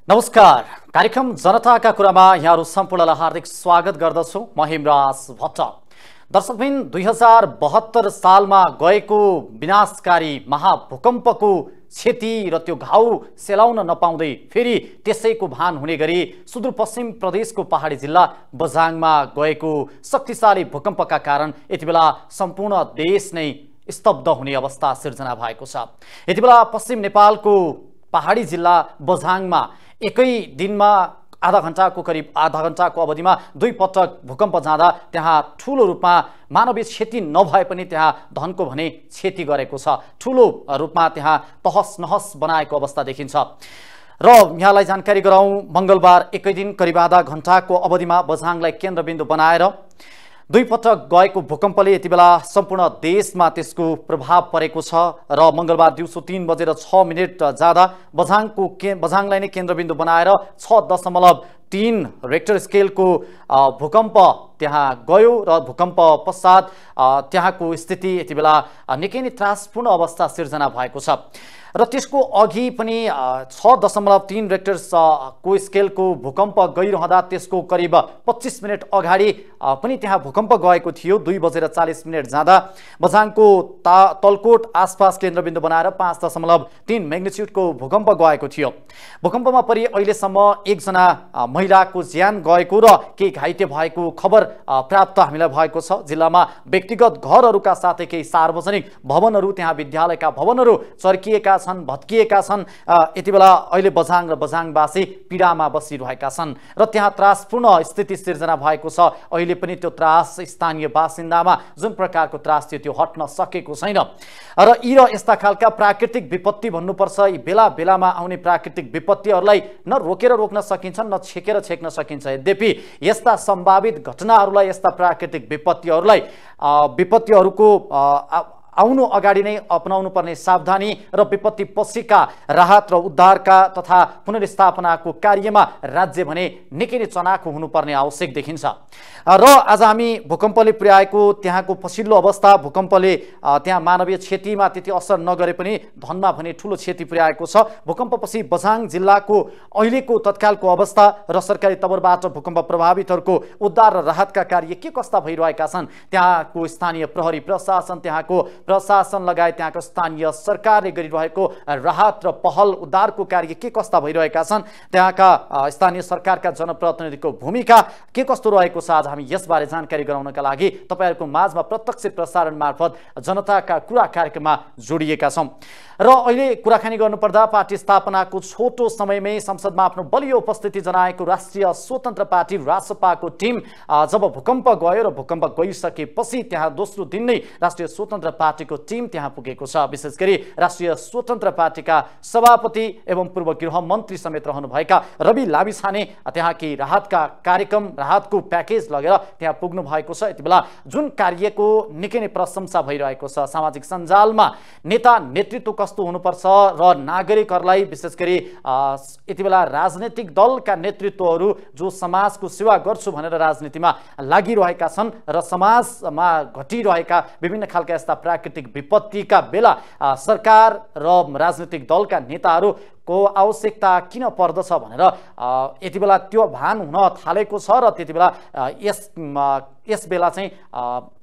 नमस्कार। कार्यक्रम जनताका कुरामा यहाँहरु सम्पूर्णलाई हार्दिक स्वागत गर्दछु। म हिमराज भट्ट। दर्शकबिन 2072 सालमा गएको विनाशकारी महाभूकम्पको क्षति र त्यो घाउ सेलाउन नपाउँदै फेरि त्यसैको भान हुने गरी सुदूरपश्चिम प्रदेशको पहाडी जिल्ला बझाङमा गएको शक्तिशाली भूकम्पका कारण यतिबेला सम्पूर्ण देश नै स्तब्ध हुने अवस्था सिर्जना भएको छ। यतिबेला पश्चिम नेपालको पहाडी जिल्ला बझाङमा एकै दिनमा करिब आधा घण्टाको अवधिमा दुई पटक भूकम्प जाँदा त्यहाँ ठूलो रूपमा मानवीय क्षति नभए पनि त्यहाँ धनको भने क्षति गरेको छ। ठूलो रूपमा त्यहाँ तहस नहस बनाएको अवस्था देखिन्छ। र यहाँलाई जानकारी गराउँ, मंगलबार एकै दिन करिब आधा घण्टाको अवधिमा बझाङलाई केन्द्रबिन्दु बनाएर दुई पटक गएको भूकम्पले यतिबेला सम्पूर्ण देशमा त्यसको प्रभाव परेको छ। र मंगलबार दिउँसो 3:06 जाँदा बझाङलाई नै केन्द्रबिन्दु बनाएर 6.3 रेक्टर स्केलको भूकम्प त्यहाँ गयो र भूकम्प पश्चात त्यहाँको स्थिति यतिबेला निकै नै त्रासपूर्ण अवस्था सिर्जना भएको छ। र त्यसको अघि पनि 6.3 रेक्टर को स्केलको भूकम्प गइरहँदा त्यसको करिब 25 मिनट अगाडि पनि त्यहाँ भूकम्प गएको थियो। 2:40 जाँदा बझाङको तलकोट आसपास केन्द्रबिन्दु बनाएर 5.3 म्याग्निट्युडको भूकम्प गएको थियो। भूकम्पमा परि अहिलेसम्म एकजना महिलाको ज्यान गएको र केही घाइते भएको खबर प्राप्त हामीलाई भएको छ। जिल्लामा व्यक्तिगत घरहरूका साथै केही सार्वजनिक भवनहरू, त्यहाँ विद्यालयका भवनहरू चर्किएका छन्, भत्किएका छन्। यतिबेला अहिले बझाङ र बझाङवासी पीडामा बसिरहेका छन् र त्यहाँ त्रासपूर्ण स्थिति सिर्जना भएको छ। अहिले पनि त्यो त्रास स्थानीय बासिन्दामा जुन प्रकारको त्रास थियो त्यो हट्न सकेको छैन। र यी र यस्ता खालका प्राकृतिक विपत्ति भन्नुपर्छ, यी बेला बेलामा आउने प्राकृतिक विपत्तिहरूलाई न रोकेर रोक्न सकिन्छ न छेकेर छेक्न सकिन्छ। यद्यपि यस्ता सम्भावित घटनाहरूलाई, यस्ता प्राकृतिक विपत्तिहरूको आउनु अगाडि नै अपनाउनु पर्ने सावधानी र विपत्ति पछिका राहत र उद्धारका तथा पुनर्स्थापनाको कार्यमा राज्य भने निकै नै चनाखो हुनुपर्ने आवश्यक देखिन्छ। र आज हामी भूकम्पले पुर्याएको त्यहाँको पछिल्लो अवस्था, भूकम्पले त्यहाँ मानवीय क्षतिमा त्यति असर नगरे पनि धनमा भने ठूलो क्षति पुर्याएको छ। भूकम्पपछि बझाङ जिल्लाको अहिलेको तत्कालको अवस्था र सरकारी तवरबाट भूकम्प प्रभावितहरूको उद्धार र राहतका कार्य के कस्ता भइरहेका छन्, त्यहाँको स्थानीय प्रहरी प्रशासन, त्यहाँको प्रशासन लगायत त्यहाँको स्थानीय सरकारले गरिरहेको राहत र पहल उद्धारको कार्य के कस्ता भइरहेका छन्, त्यहाँका स्थानीय सरकारका जनप्रतिनिधिको भूमिका के कस्तो रहेको छ, आज हामी यसबारे जानकारी गराउनका लागि तपाईहरुको माझमा प्रत्यक्ष प्रसारण मार्फत जनताका कुरा कार्यक्रममा जोडिएका छौं। र अहिले कुराकानी गर्नुपर्दा पार्टी स्थापनाको छोटो समयमै संसदमा आफ्नो बलियो उपस्थिति जनाएको राष्ट्रिय स्वतन्त्र पार्टी रासपाको टिम जब भूकम्प गयो र भूकम्प गइसकेपछि त्यहाँ दोस्रो दिन नै राष्ट्रिय स्वतन्त्र पार्टीको टिम त्यहाँ पुगेको छ। विशेष गरी राष्ट्रिय स्वतन्त्र पार्टीका सभापति एवं पूर्व गृह मन्त्री समेत रहनुभएका रवि लामिछाने त्यहाँ केही राहतका कार्यक्रम, राहतको प्याकेज लगेर त्यहाँ पुग्नु भएको छ। यतिबेला जुन कार्यको निकै नै प्रशंसा भइरहेको छ, सामाजिक सञ्जालमा नेता नेतृत्व कस्तो हुनुपर्छ र नागरिकहरूलाई विशेष गरी यतिबेला राजनीतिक दलका नेतृत्वहरू जो समाजको सेवा गर्छु भनेर राजनीतिमा लागिरहेका छन् र समाजमा घटिरहेका विभिन्न खालका यस्ता प्राकृतिक विपत्तिका बेला सरकार र राजनीतिक दलका नेताहरूको आवश्यकता किन पर्दछ भनेर यतिबेला त्यो भान हुन थालेको छ। र त्यतिबेला यस बेला चाहिँ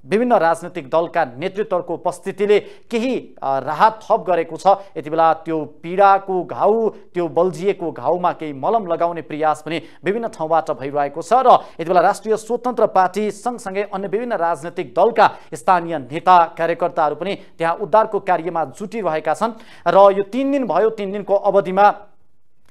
विभिन्न राजनीतिक दलका नेतृत्वहरूको उपस्थितिले केही राहत थप गरेको छ। यतिबेला त्यो पीडाको घाउ, त्यो बल्झिएको घाउमा केही मलम लगाउने प्रयास पनि विभिन्न ठाउँबाट भइरहेको छ। र यतिबेला राष्ट्रिय स्वतन्त्र पार्टी सँगसँगै अन्य विभिन्न राजनीतिक दलका स्थानीय नेता कार्यकर्ताहरू पनि त्यहाँ उद्धारको कार्यमा जुटिरहेका छन्। र यो 3 दिन भयो, 3 दिनको अवधिमा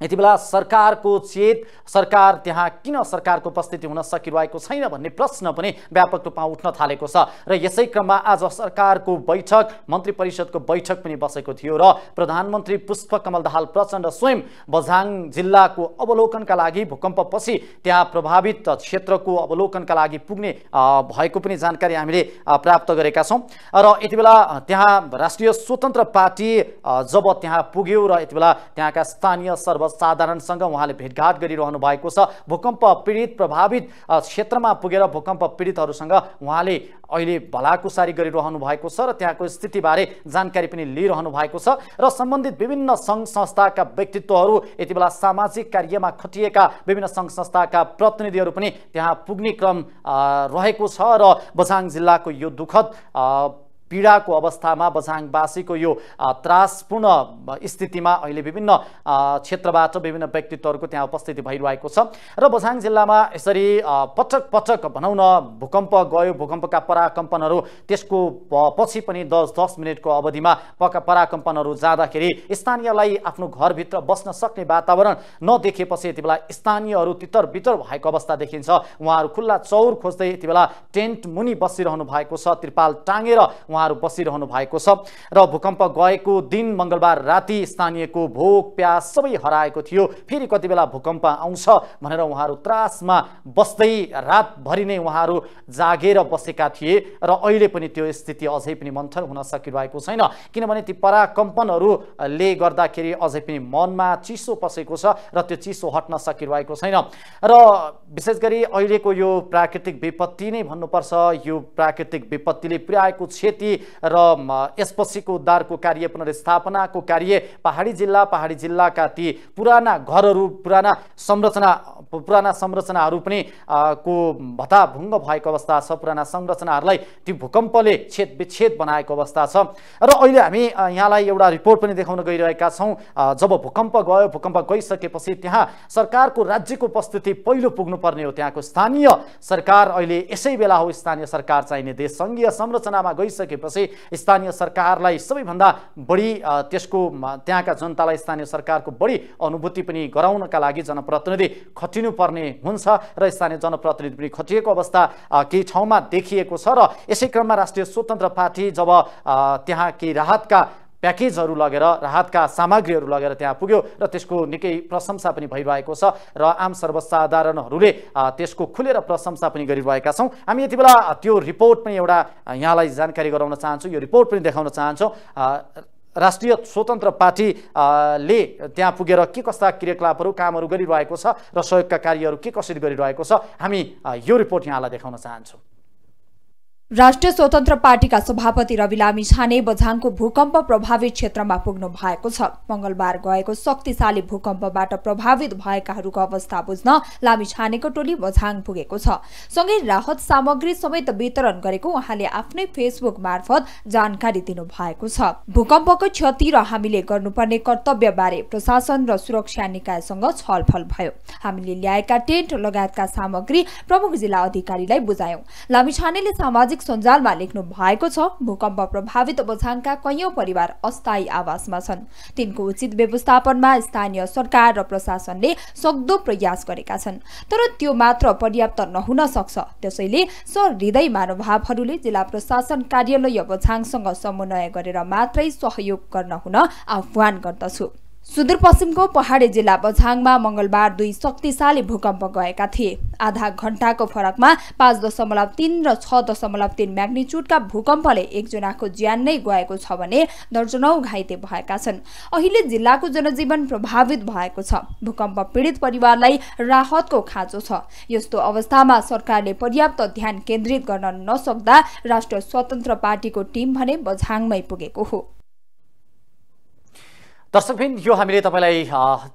यतिबेला सरकार त्यहाँ किन सरकारको उपस्थिति हुन सकिरहेको छैन भन्ने प्रश्न पनि व्यापक रूपमा उठ्न थालेको छ। र यसै क्रममा आज सरकारको बैठक, मन्त्री परिषदको बैठक पनि बसेको थियो र प्रधानमन्त्री पुष्पकमल दाहाल प्रचण्ड स्वयं बझाङ जिल्लाको अवलोकनका लागि, भूकम्पपछि त्यहाँ प्रभावित क्षेत्रको अवलोकनका लागि पुग्ने भएको पनि जानकारी हामीले प्राप्त गरेका छौं। र यतिबेला त्यहाँ राष्ट्रिय स्वतन्त्र पार्टी जब त्यहाँ पुग्यो र यतिबेला त्यहाँका स्थानीय सर्वसाधारणसँग उहाँले भेटघाट गरिरहनु भएको छ। भूकम्प पीडित प्रभावित क्षेत्रमा पुगेर भूकम्प पीडितहरूसँग उहाँले अहिले भलाकुसारी गरिरहनु भएको छ र त्यहाँको स्थितिबारे जानकारी पनि लिइरहनु भएको छ र सम्बन्धित विभिन्न सङ्घ संस्थाका व्यक्तित्वहरू, यति बेला सामाजिक कार्यमा खटिएका विभिन्न सङ्घ संस्थाका प्रतिनिधिहरू पनि त्यहाँ पुग्ने क्रम रहेको छ र बझाङ जिल्लाको यो दुःखद पीडाको अवस्थामा, बझाङवासीको यो त्रासपूर्ण स्थितिमा अहिले विभिन्न क्षेत्रबाट विभिन्न व्यक्तित्वहरूको त्यहाँ उपस्थिति भइरहेको छ र बझाङ जिल्लामा यसरी पटक पटक भनौँ न भूकम्प गयो, भूकम्पका पराकम्पनहरू त्यसको पछि पनि 10 मिनटको अवधिमा पराकम्पनहरू जाँदाखेरि स्थानीयलाई आफ्नो घरभित्र बस्न सक्ने वातावरण नदेखेपछि यति बेला स्थानीयहरू तितर-बितर भएको अवस्था देखिन्छ। उहाँहरू खुल्ला चौर खोज्दै यति बेला टेन्ट मुनि बसिरहनु भएको छ, त्रिपाल टाँगेर उहाँहरू बसिरहनु भएको छ र भूकम्प गएको दिन मंगलबार राति स्थानीयको भोक प्यास सबै हराएको थियो। फेरि कति बेला भूकम्प आउँछ भनेर उहाँहरू त्रासमा बस्दै रातभरि नै उहाँहरू जागेर बसेका थिए र अहिले पनि त्यो स्थिति अझै पनि मन्थर हुन सकिरहेको छैन, किनभने ती पराकम्पनहरूले गर्दाखेरि अझै पनि मनमा चिसो पसेको छ र त्यो चिसो हट्न सकिरहेको छैन। र विशेष गरी अहिलेको यो प्राकृतिक विपत्ति नै भन्नुपर्छ, यो प्राकृतिक विपत्तिले पुर्याएको क्षति र यसपछिको उद्धारको कार्य, पुनर्स्थापनाको कार्य, पहाडी जिल्लाका ती पुराना घरहरू, पुराना संरचनाहरू पनि को भताभुङ्ग भएको अवस्था छ। पुराना संरचनाहरूलाई ती भूकम्पले छेदविच्छेद बनाएको अवस्था छ र अहिले हामी यहाँलाई एउटा रिपोर्ट पनि देखाउन गइरहेका छौँ। जब भूकम्प गयो, भूकम्प गइसकेपछि त्यहाँ सरकारको, राज्यको उपस्थिति पहिलो पुग्नुपर्ने हो। त्यहाँको स्थानीय सरकार अहिले यसै बेला हो स्थानीय सरकार चाहिने देश। सङ्घीय संरचनामा गइसकेपछि स्थानीय सरकारलाई सबैभन्दा बढी त्यसको त्यहाँका जनतालाई स्थानीय सरकारको बढी अनुभूति पनि गराउनका लागि जनप्रतिनिधि खटिनुपर्ने हुन्छ र स्थानीय जनप्रतिनिधि पनि खटिएको अवस्था केही ठाउँमा देखिएको छ। र यसै क्रममा राष्ट्रिय स्वतन्त्र पार्टी जब त्यहाँ केही राहतका प्याकेजहरू लगेर, राहतका सामग्रीहरू लगेर त्यहाँ पुग्यो र त्यसको निकै प्रशंसा पनि भइरहेको छ र आम सर्वसाधारणहरूले त्यसको खुलेर प्रशंसा पनि गरिरहेका छौँ। हामी यति बेला त्यो रिपोर्ट पनि एउटा यहाँलाई जानकारी गराउन चाहन्छु, यो रिपोर्ट पनि देखाउन चाहन्छौँ। राष्ट्रिय स्वतन्त्र पार्टीले त्यहाँ पुगेर के कस्ता क्रियाकलापहरू, कामहरू गरिरहेको छ र सहयोगका कार्यहरू के कसरी गरिरहेको छ, हामी यो रिपोर्ट यहाँलाई देखाउन चाहन्छौँ। राष्ट्रिय स्वतन्त्र पार्टीका सभापति रवि लामिछाने बझाङको भूकम्प प्रभावित क्षेत्रमा पुग्नु भएको छ। मंगलबार गएको शक्तिशाली भूकम्पबाट प्रभावित भएकाहरूको अवस्था बुझ्न लामिछानेको टोली बझाङ पुगेको छ। सँगै राहत सामग्री समेत वितरण गरेको उहाँले आफ्नै फेसबुक मार्फत जानकारी दिनु भएको छ। भूकम्पको क्षति र हामीले गर्नुपर्ने कर्तव्यबारे प्रशासन र सुरक्षा निकायसँग छलफल भयो। हामीले ल्याएका टेन्ट लगायतका सामग्री प्रमुख जिल्ला अधिकारीलाई बुझायौं। लामिछानेले सामाजिक सञ्जालमा लेख्नु भएको छ, भूकम्प प्रभावित बझाङका कैयौं परिवार अस्थायी आवासमा छन्। तिनको उचित व्यवस्थापनमा स्थानीय सरकार र प्रशासनले सक्दो प्रयास गरेका छन्, तर त्यो मात्र पर्याप्त नहुन सक्छ। त्यसैले सहृदय महानुभावहरूले जिल्ला प्रशासन कार्यालय बझाङसँग समन्वय गरेर मात्रै सहयोग गर्न हुन आह्वान गर्दछु। सुदूरपश्चिमको पहाडी जिल्ला बझाङमा मंगलबार 2 शक्तिशाली भूकम्प गएका थिए। आधा घण्टाको फरकमा 5.3 र 6.3 म्याग्निच्युडका भूकम्पले एकजनाको ज्यान नै गएको छ भने दर्जनौं घाइते भएका छन्। अहिले जिल्लाको जनजीवन प्रभावित भएको छ। भूकम्प पीडित परिवारलाई राहतको खाँचो छ। यस्तो अवस्थामा सरकारले पर्याप्त ध्यान केन्द्रित गर्न नसक्दा राष्ट्रिय स्वतन्त्र पार्टीको टिम भने बझाङमै पुगेको हो। दर्शकबिन, यो हामीले तपाईलाई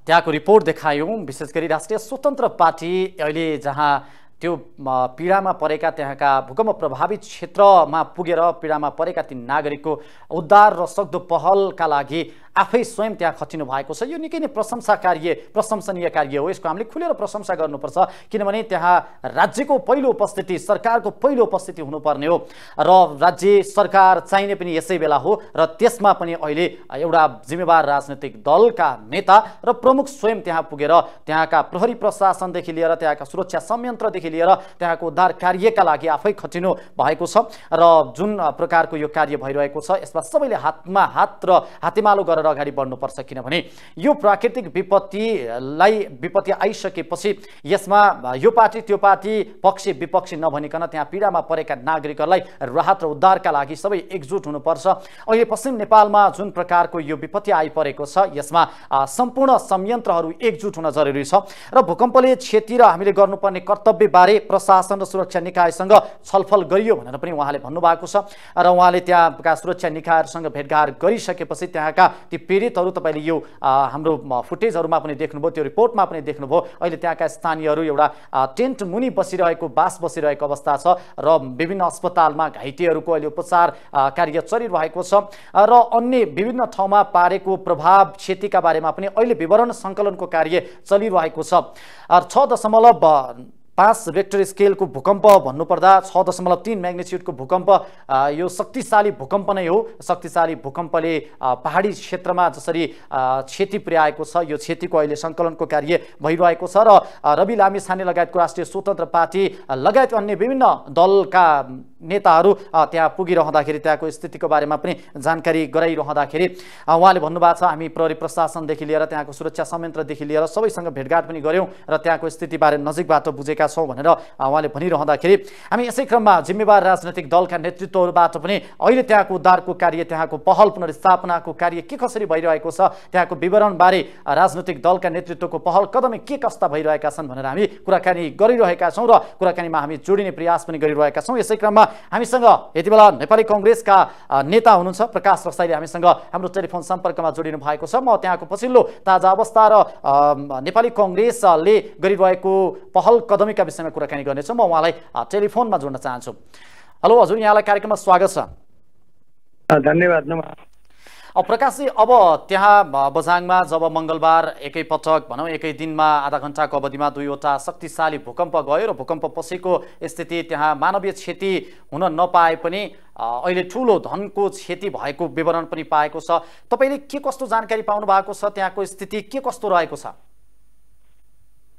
त्यहाँको रिपोर्ट देखायौं। विशेष गरी राष्ट्रिय स्वतन्त्र पार्टी अहिले जहाँ त्यो पीडामा परेका त्यहाँका भूकम्प प्रभावित क्षेत्रमा पुगेर पीडामा परेका ती नागरिकको उद्धार र सक्दो पहलका लागि आफै स्वयं त्यहाँ खटिनु भएको छ। यो निकै नै प्रशंसनीय कार्य हो। यसको हामीले खुलेर प्रशंसा गर्नुपर्छ, किनभने त्यहाँ राज्यको पहिलो उपस्थिति, सरकारको पहिलो उपस्थिति हुनुपर्ने हो र राज्य सरकार चाहिने पनि यसै बेला हो र त्यसमा पनि अहिले एउटा जिम्मेवार राजनैतिक दलका नेता र प्रमुख स्वयं त्यहाँ पुगेर त्यहाँका प्रहरी प्रशासनदेखि लिएर त्यहाँका सुरक्षा संयन्त्रदेखि लिएर त्यहाँको उद्धार कार्यका लागि आफै खटिनु भएको छ र जुन प्रकारको यो कार्य भइरहेको छ यसमा सबैले हातमा हात र हातेमालो गरेर गरेर अगाडि बढ्नुपर्छ, किनभने यो प्राकृतिक विपत्ति आइसकेपछि यसमा यो पार्टी त्यो पार्टी पक्षी विपक्षी नभनिकन त्यहाँ पीडामा परेका नागरिकहरूलाई राहत र उद्धारका लागि सबै एकजुट हुनुपर्छ। अहिले पश्चिम नेपालमा जुन प्रकारको यो विपत्ति आइपरेको छ यसमा सम्पूर्ण संयन्त्रहरू एकजुट हुन जरुरी छ र भूकम्पले क्षति र हामीले गर्नुपर्ने कर्तव्यबारे प्रशासन र सुरक्षा निकायसँग छलफल गरियो भनेर पनि उहाँले भन्नुभएको छ र उहाँले त्यहाँका सुरक्षा निकायहरूसँग भेटघाट गरिसकेपछि त्यहाँका ती पीडितहरू तपाईँले यो हाम्रो फुटेजहरूमा पनि देख्नुभयो, त्यो रिपोर्टमा पनि देख्नुभयो, अहिले त्यहाँका स्थानीयहरू एउटा टेन्ट मुनि बास बसिरहेको अवस्था छ र विभिन्न अस्पतालमा घाइतेहरूको अहिले उपचार कार्य चलिरहेको छ र अन्य विभिन्न ठाउँमा पारेको प्रभाव क्षतिका बारेमा पनि अहिले विवरण सङ्कलनको कार्य चलिरहेको छ। 6.5 रेक्टर स्केलको भूकम्प भन्नुपर्दा 6.3 म्याग्निट्युडको भूकम्प यो शक्तिशाली भूकम्प नै हो। शक्तिशाली भूकम्पले पहाडी क्षेत्रमा जसरी क्षति पुर्याएको छ यो क्षतिको अहिले सङ्कलनको कार्य भइरहेको छ र रवि लामिछाने लगायतको राष्ट्रिय स्वतन्त्र पार्टी लगायत अन्य विभिन्न दलका नेताहरू त्यहाँ पुगिरहँदाखेरि त्यहाँको स्थितिको बारेमा पनि जानकारी गराइरहँदाखेरि उहाँले भन्नुभएको छ हामी प्रहरी प्रशासनदेखि लिएर त्यहाँको सुरक्षा संयन्त्रदेखि लिएर सबैसँग भेटघाट पनि गऱ्यौँ र त्यहाँको स्थितिबारे नजिकबाट बुझेका छौँ भनेर उहाँले भनिरहँदाखेरि हामी यसै क्रममा जिम्मेवार राजनैतिक दलका नेतृत्वहरूबाट पनि अहिले त्यहाँको उद्धारको कार्य, त्यहाँको पहल पुनर्स्थापनाको कार्य के कसरी भइरहेको छ, त्यहाँको विवरणबारे राजनैतिक दलका नेतृत्वको पहल कदमी के कस्ता भइरहेका छन् भनेर हामी कुराकानी गरिरहेका छौँ र कुराकानीमा हामी जोडिने प्रयास पनि गरिरहेका छौँ। यसै क्रममा हामीसँग यति बेला नेपाली कङ्ग्रेसका नेता हुनुहुन्छ प्रकाश रसाइली हामीसँग हाम्रो टेलिफोन सम्पर्कमा जोडिनु भएको छ। म त्यहाँको पछिल्लो ताजा अवस्था र नेपाली कङ्ग्रेसले गरिरहेको पहल कदमीका विषयमा कुराकानी गर्नेछु। म उहाँलाई टेलिफोनमा जोड्न चाहन्छु। हेलो हजुर, यहाँलाई कार्यक्रममा स्वागत छ। धन्यवाद। प्रकाशजी, अब त्यहाँ बझाङमा जब मङ्गलबार एकैपटक भनौँ एकै दिनमा आधा घण्टाको अवधिमा 2वटा शक्तिशाली भूकम्प गयो र भूकम्प पछिको स्थिति त्यहाँ मानवीय क्षति हुन नपाए पनि अहिले ठुलो धनको क्षति भएको विवरण पनि पाएको छ। तपाईँले के कस्तो जानकारी पाउनु भएको छ, त्यहाँको स्थिति के कस्तो रहेको छ?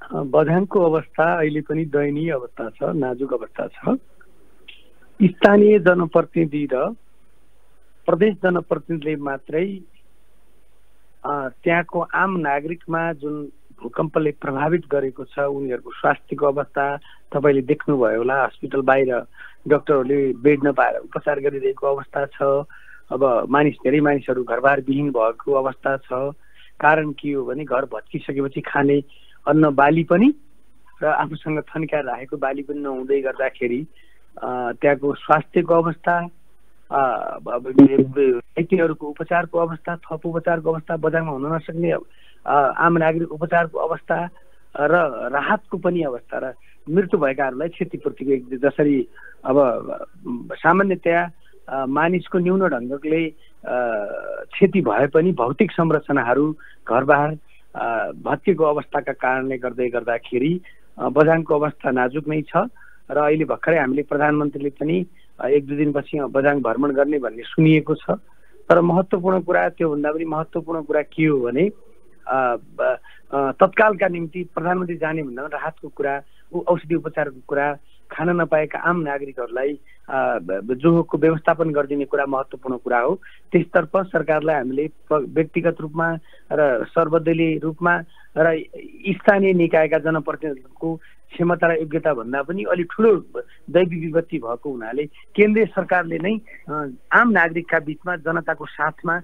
बझाङको अवस्था अहिले पनि दयनीय अवस्था छ, नाजुक अवस्था छ। स्थानीय जनप्रतिनिधि र प्रदेश जनप्रतिनिधिले मात्रै त्यहाँको आम नागरिकमा जुन भूकम्पले प्रभावित गरेको छ उनीहरूको स्वास्थ्यको अवस्था तपाईँले देख्नुभयो होला। हस्पिटल बाहिर डाक्टरहरूले बेड नपाएर उपचार गरिरहेको अवस्था छ। अब धेरै मानिसहरू घरबार विहीन भएको अवस्था छ। कारण के हो भने घर भत्किसकेपछि खाने अन्न बाली पनि र आफूसँग थन्काएर राखेको बाली पनि नहुँदै गर्दाखेरि त्यहाँको स्वास्थ्यको अवस्था, घाइतेहरूको उपचारको अवस्था, थप उपचारको अवस्था, बजारमा हुन नसक्ने आम नागरिक उपचारको अवस्था र राहतको पनि अवस्था र मृत्यु भएकाहरूलाई क्षतिपूर्तिको जसरी अब सामान्यतया मानिसको न्यून ढङ्गले क्षति भए पनि भौतिक संरचनाहरू घरबार भत्केको अवस्थाका कारणले गर्दाखेरि बझाङको अवस्था नाजुक नै छ। र अहिले भर्खरै हामीले प्रधानमन्त्रीले पनि 1-2 दिनपछि बझाङ भ्रमण गर्ने भन्ने सुनिएको छ। तर महत्त्वपूर्ण कुरा, त्योभन्दा पनि महत्त्वपूर्ण कुरा के हो भने तत्कालका निम्ति प्रधानमन्त्री जाने भन्दा राहतको कुरा, औषधि उपचारको कुरा, खान नपाएका आम नागरिकहरूलाई जोहोको व्यवस्थापन गरिदिने कुरा महत्त्वपूर्ण कुरा हो। त्यसतर्फ सरकारलाई हामीले व्यक्तिगत रूपमा र सर्वदलीय रूपमा र स्थानीय निकायका जनप्रतिनिधिहरूको क्षमता र योग्यता भन्दा पनि अलिक ठुलो दैविक विपत्ति भएको हुनाले केन्द्रीय सरकारले नै आम नागरिकका बिचमा जनताको साथमा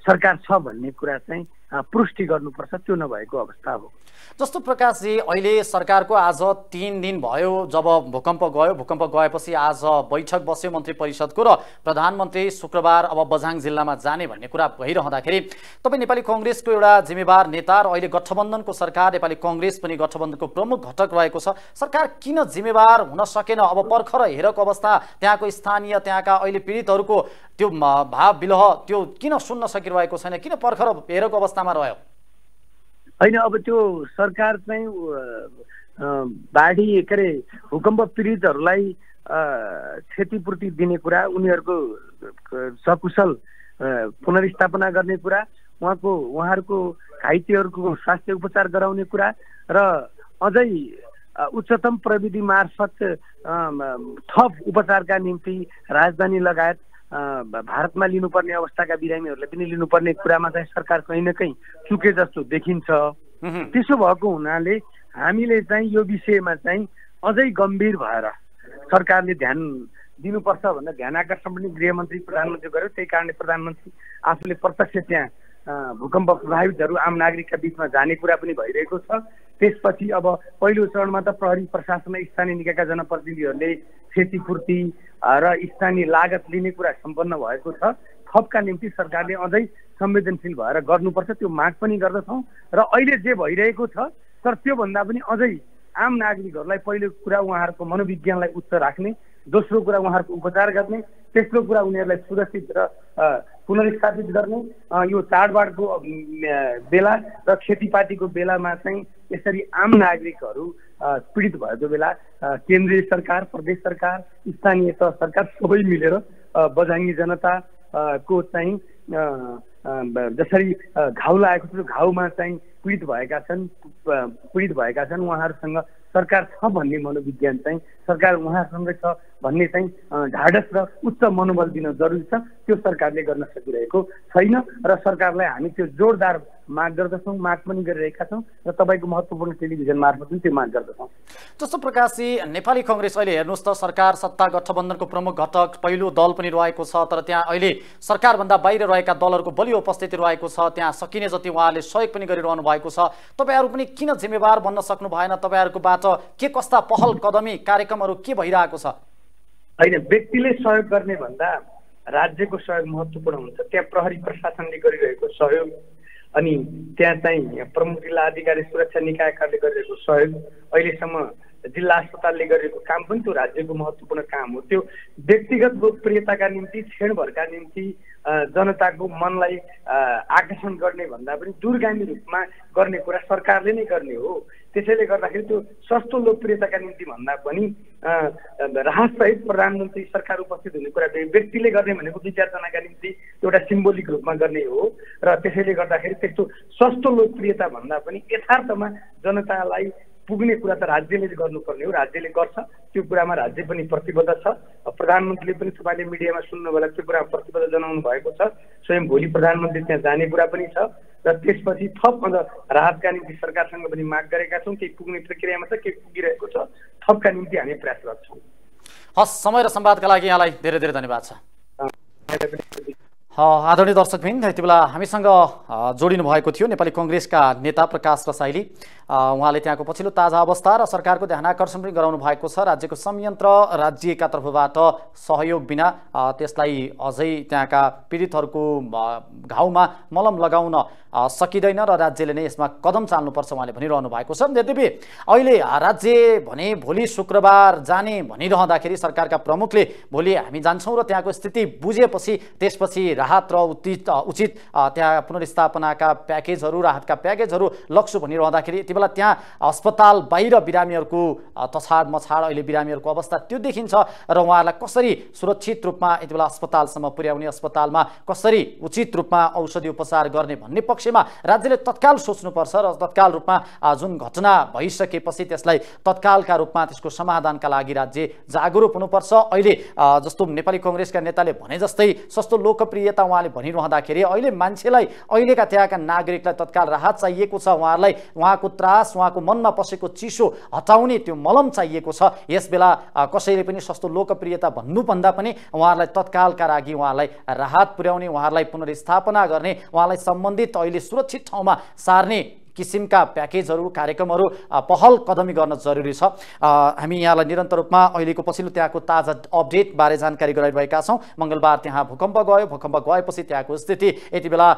सरकार छ भन्ने कुरा चाहिँ पुष्टि गर्नुपर्छ। त्यो नभएको अवस्था हो। जस्तो प्रकाशजी, अहिले सरकारको आज 3 दिन भयो जब भूकम्प गयो। भूकम्प गएपछि आज बैठक बस्यो मन्त्री परिषदको र प्रधानमन्त्री शुक्रबार अब बझाङ जिल्लामा जाने भन्ने कुरा भइरहँदाखेरि तपाईँ नेपाली कङ्ग्रेसको एउटा जिम्मेवार नेता र अहिले गठबन्धनको सरकार, नेपाली कङ्ग्रेस पनि गठबन्धनको प्रमुख घटक रहेको छ। सरकार किन जिम्मेवार हुन सकेन? अब पर्खर हेरेको अवस्था, त्यहाँको स्थानीय, त्यहाँका अहिले पीडितहरूको त्यो भाव विलह त्यो किन सुन्न सकिरहेको छैन? किन पर्खर हेरेको अवस्थामा रह्यो? होइन, अब त्यो सरकार चाहिँ बाढी के अरे भूकम्प पीडितहरूलाई क्षतिपूर्ति दिने कुरा, उनीहरूको सकुशल पुनर्स्थापना गर्ने कुरा, उहाँहरूको घाइतेहरूको स्वास्थ्य उपचार गराउने कुरा र अझै उच्चतम प्रविधि मार्फत थप उपचारका निम्ति राजधानी लगायत भारतमा लिनुपर्ने अवस्थाका बिरामीहरूलाई पनि लिनुपर्ने कुरामा चाहिँ सरकार कहीँ न कहीँ चुके जस्तो देखिन्छ। त्यसो भएको हुनाले हामीले चाहिँ यो विषयमा चाहिँ अझै गम्भीर भएर सरकारले ध्यान दिनुपर्छ भनेर ध्यान आकर्षण पनि गृहमन्त्री प्रधानमन्त्री गर्यो। त्यही कारणले प्रधानमन्त्री आफूले प्रत्यक्ष त्यहाँ भूकम्प प्रभावितहरू आम नागरिकका बिचमा जाने कुरा पनि भइरहेको छ। त्यसपछि अब पहिलो चरणमा त प्रहरी प्रशासन स्थानीय निकायका जनप्रतिनिधिहरूले क्षतिपूर्ति र स्थानीय लागत लिने कुरा सम्पन्न भएको छ। थपका निम्ति सरकारले अझै संवेदनशील भएर गर्नुपर्छ, त्यो माग पनि गर्दछौँ। र अहिले जे भइरहेको छ तर त्योभन्दा पनि अझै आम नागरिकहरूलाई पहिलो कुरा उहाँहरूको मनोविज्ञानलाई उच्च राख्ने, दोस्रो कुरा उहाँहरूको उपचार गर्ने, तेस्रो कुरा उनीहरूलाई सुरक्षित र पुनर्स्थापित गर्ने। यो चाडबाडको बेला र खेतीपातीको बेलामा चाहिँ यसरी आम नागरिकहरू पीडित भएको बेला केन्द्रीय सरकार, प्रदेश सरकार, स्थानीय तह सरकार सबै मिलेर बझाङ्गी जनताको चाहिँ जसरी घाउ लागेको छ त्यो घाउमा चाहिँ पीडित भएका छन् उहाँहरूसँग सरकार छ भन्ने मनोविज्ञान चाहिँ सरकार उहाँसँगै छ भन्ने चाहिँ ढाडस र उच्च मनोबल दिन जरुरी छ। त्यो सरकारले गर्न सकिरहेको छैन र सरकारलाई हामी त्यो जोरदार माग गर्दछौँ, माग पनि गरिरहेका छौँ र तपाईँको महत्त्वपूर्ण टेलिभिजन मार्फत पनि त्यो माग गर्दछौँ। जस्तो प्रकाशजी, नेपाली कङ्ग्रेस अहिले हेर्नुहोस् त सरकार सत्ता गठबन्धनको प्रमुख घटक पहिलो दल पनि रहेको छ, तर त्यहाँ अहिले सरकारभन्दा बाहिर रहेका दलहरूको बलियो उपस्थिति रहेको छ। त्यहाँ सकिने जति उहाँहरूले सहयोग पनि गरिरहनु भएको छ। तपाईँहरू पनि किन जिम्मेवार बन्न सक्नु भएन? तपाईँहरूकोबाट के कस्ता पहल कदमी कार्यक्रमहरू के भइरहेको छ? होइन, व्यक्तिले सहयोग गर्ने भन्दा राज्यको सहयोग महत्त्वपूर्ण हुन्छ। त्यहाँ प्रहरी प्रशासनले गरिरहेको सहयोग अनि त्यहाँ चाहिँ प्रमुख जिल्ला अधिकारी सुरक्षा निकायहरूले गरिरहेको सहयोग, अहिलेसम्म जिल्ला अस्पतालले गरेको काम पनि त्यो राज्यको महत्त्वपूर्ण काम हो। त्यो व्यक्तिगत लोकप्रियताका निम्ति, क्षणभरका निम्ति जनताको मनलाई आकर्षण गर्ने भन्दा पनि दूरगामी रूपमा गर्ने कुरा सरकारले नै गर्ने हो। त्यसैले गर्दाखेरि त्यो सस्तो लोकप्रियताका निम्ति भन्दा पनि राहतसहित प्रधानमन्त्री सरकार उपस्थित हुने कुरा व्यक्तिले गर्ने भनेको विचारजनाका निम्ति एउटा सिम्बोलिक रूपमा गर्ने हो र त्यसैले गर्दाखेरि त्यस्तो सस्तो लोकप्रियता भन्दा पनि यथार्थमा जनतालाई पुग्ने कुरा त राज्यले गर्नुपर्ने हो। राज्यले गर्छ, त्यो कुरामा राज्य पनि प्रतिबद्ध छ। प्रधानमन्त्रीले पनि तपाईँले मिडियामा सुन्नु बेला त्यो कुरा प्रतिबद्ध जनाउनु भएको छ। स्वयं भोलि प्रधानमन्त्री त्यहाँ जाने कुरा पनि छ र त्यसपछि थप अझ राहतका निम्ति सरकारसँग पनि माग गरेका छौँ। केही पुग्ने प्रक्रियामा छ, केही पुगिरहेको छ। थपका निम्ति हामी प्रयासरत छौँ। हस्, समय र संवादका लागि यहाँलाई धेरै धेरै धन्यवाद छ। आदरणीय दर्शकवृन्द, यति बेला हामीसँग जोडिनु भएको थियो नेपाली कङ्ग्रेसका नेता प्रकाश रसाइली। उहाँले त्यहाँको पछिल्लो ताजा अवस्था र सरकारको ध्यान आकर्षण पनि गराउनु भएको छ। राज्यको संयन्त्र राज्यका तर्फबाट सहयोग बिना त्यसलाई अझै त्यहाँका पीडितहरूको घाउमा मलम लगाउन सकिँदैन र राज्यले नै यसमा कदम चाल्नुपर्छ उहाँले भनिरहनु भएको छ। यद्यपि अहिले राज्य भने भोलि शुक्रबार जाने भनिरहँदाखेरि सरकारका प्रमुखले भोलि हामी जान्छौँ र त्यहाँको स्थिति बुझेपछि त्यसपछि राहत र उचित त्यहाँ पुनर्स्थापनाका प्याकेजहरू, राहतका प्याकेजहरू लग्छु भनिरहँदाखेरि यति बेला त्यहाँ अस्पताल बाहिर बिरामीहरूको तछाड मछाड अहिले बिरामीहरूको अवस्था त्यो देखिन्छ र उहाँहरूलाई कसरी सुरक्षित रूपमा यति बेला अस्पतालसम्म पुर्याउने, अस्पतालमा कसरी उचित रूपमा औषधि उपचार गर्ने भन्ने पक्षमा राज्यले तत्काल सोच्नुपर्छ र तत्काल रूपमा जुन घटना भइसकेपछि त्यसलाई तत्कालका रूपमा त्यसको समाधानका लागि राज्य जागरुक हुनुपर्छ। अहिले जस्तो नेपाली कङ्ग्रेसका नेताले भने जस्तै सस्तो लोकप्रियता उहाँले भनिरहँदाखेरि अहिले मान्छेलाई, अहिलेका त्यहाँका नागरिकलाई तत्काल राहत चाहिएको छ। उहाँहरूलाई उहाँको त्रास, उहाँको मनमा पसेको चिसो हटाउने त्यो मलम चाहिएको छ। यसबेला कसैले पनि सस्तो लोकप्रियता भन्नुभन्दा पनि उहाँहरूलाई तत्कालका लागि उहाँहरूलाई राहत पुर्याउने, उहाँहरूलाई पुनर्स्थापना गर्ने, उहाँलाई सम्बन्धित अहिले सुरक्षित ठाउँमा सार्ने किसिमका प्याकेजहरू, कार्यक्रमहरू, पहल कदमी गर्न जरुरी छ। हामी यहाँलाई निरन्तर रूपमा अहिलेको पछिल्लो त्यहाँको ताजा अपडेट बारे जानकारी गराइरहेका छौँ। मङ्गलबार त्यहाँ भूकम्प गयो, भूकम्प गएपछि त्यहाँको स्थिति यति बेला